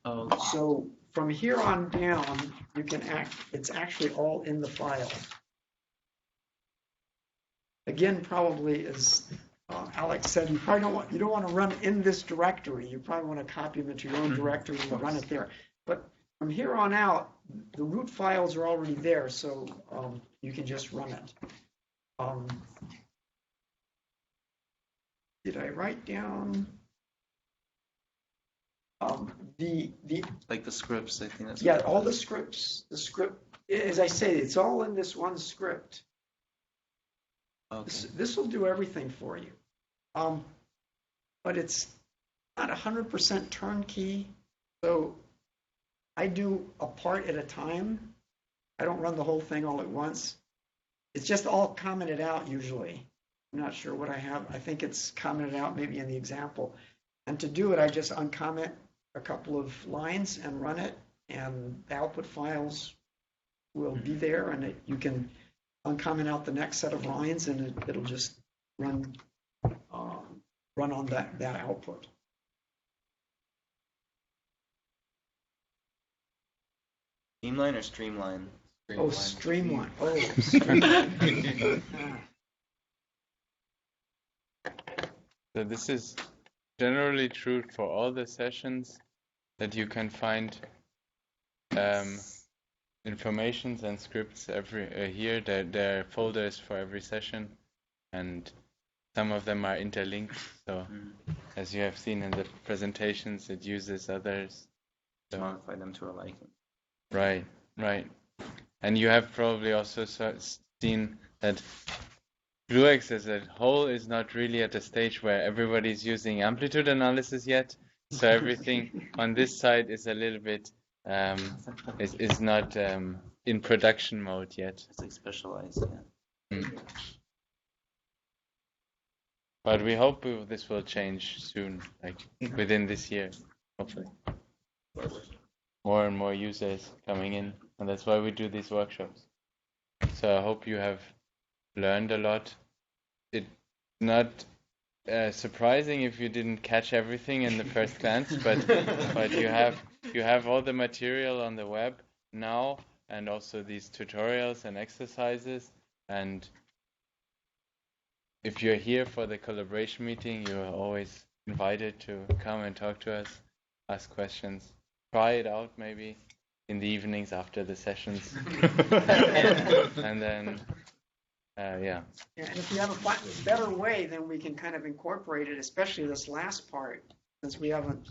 Oh. So from here on down, you can it's actually all in the file. Again, probably as Alex said, you don't want to run in this directory. You probably want to copy them into your own directory and run it there. But from here on out, the root files are already there, so you can just run it. Did I write down the scripts? I think that's all the scripts. The script, as I say, it's all in this one script. Okay. This will do everything for you, but it's not 100% turnkey. So I do a part at a time. I don't run the whole thing all at once. It's just all commented out usually. I'm not sure what I have. I think it's commented out maybe in the example. And to do it, I just uncomment a couple of lines and run it, and the output files will be there, and you can uncomment out the next set of lines, and it'll just run on that output. Streamline or streamline? Oh, streamline. Oh, streamline. So this is generally true for all the sessions, that you can find informations and scripts every here. There are folders for every session, and some of them are interlinked. So as you have seen in the presentations, it uses others. To modify them to a liking. Right. And you have probably also seen that GlueX as a whole is not really at a stage where everybody's using amplitude analysis yet. So everything on this side is a little bit is not in production mode yet. It's like specialized. Yeah. But we hope this will change soon, like within this year, hopefully. More and more users coming in, and that's why we do these workshops. So I hope you have learned a lot. It's not surprising if you didn't catch everything in the first glance, but you have all the material on the web now, and also these tutorials and exercises. And if you're here for the collaboration meeting, you're always invited to come and talk to us, ask questions. Try it out maybe in the evenings after the sessions. And then, yeah. And if you have a better way, then we can kind of incorporate it, especially this last part, since we haven't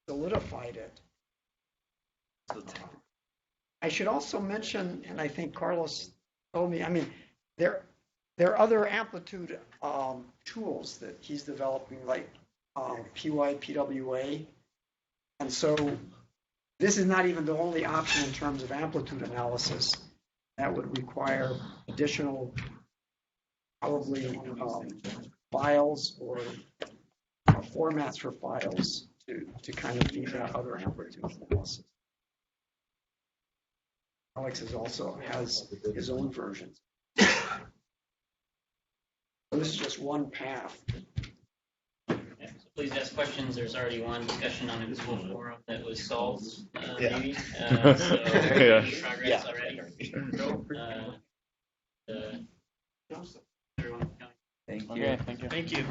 solidified it. I should also mention, and I think Carlos told me, I mean, there are other amplitude tools that he's developing, like PYPWA. And so this is not even the only option in terms of amplitude analysis. That would require additional, probably, files or formats for files to kind of feed that other amplitude analysis. Alex also has his own versions. So this is just one path. Please ask questions. There's already one discussion on a Google forum that was solved, maybe. So progress already. Thank you. Okay, thank you. Thank you.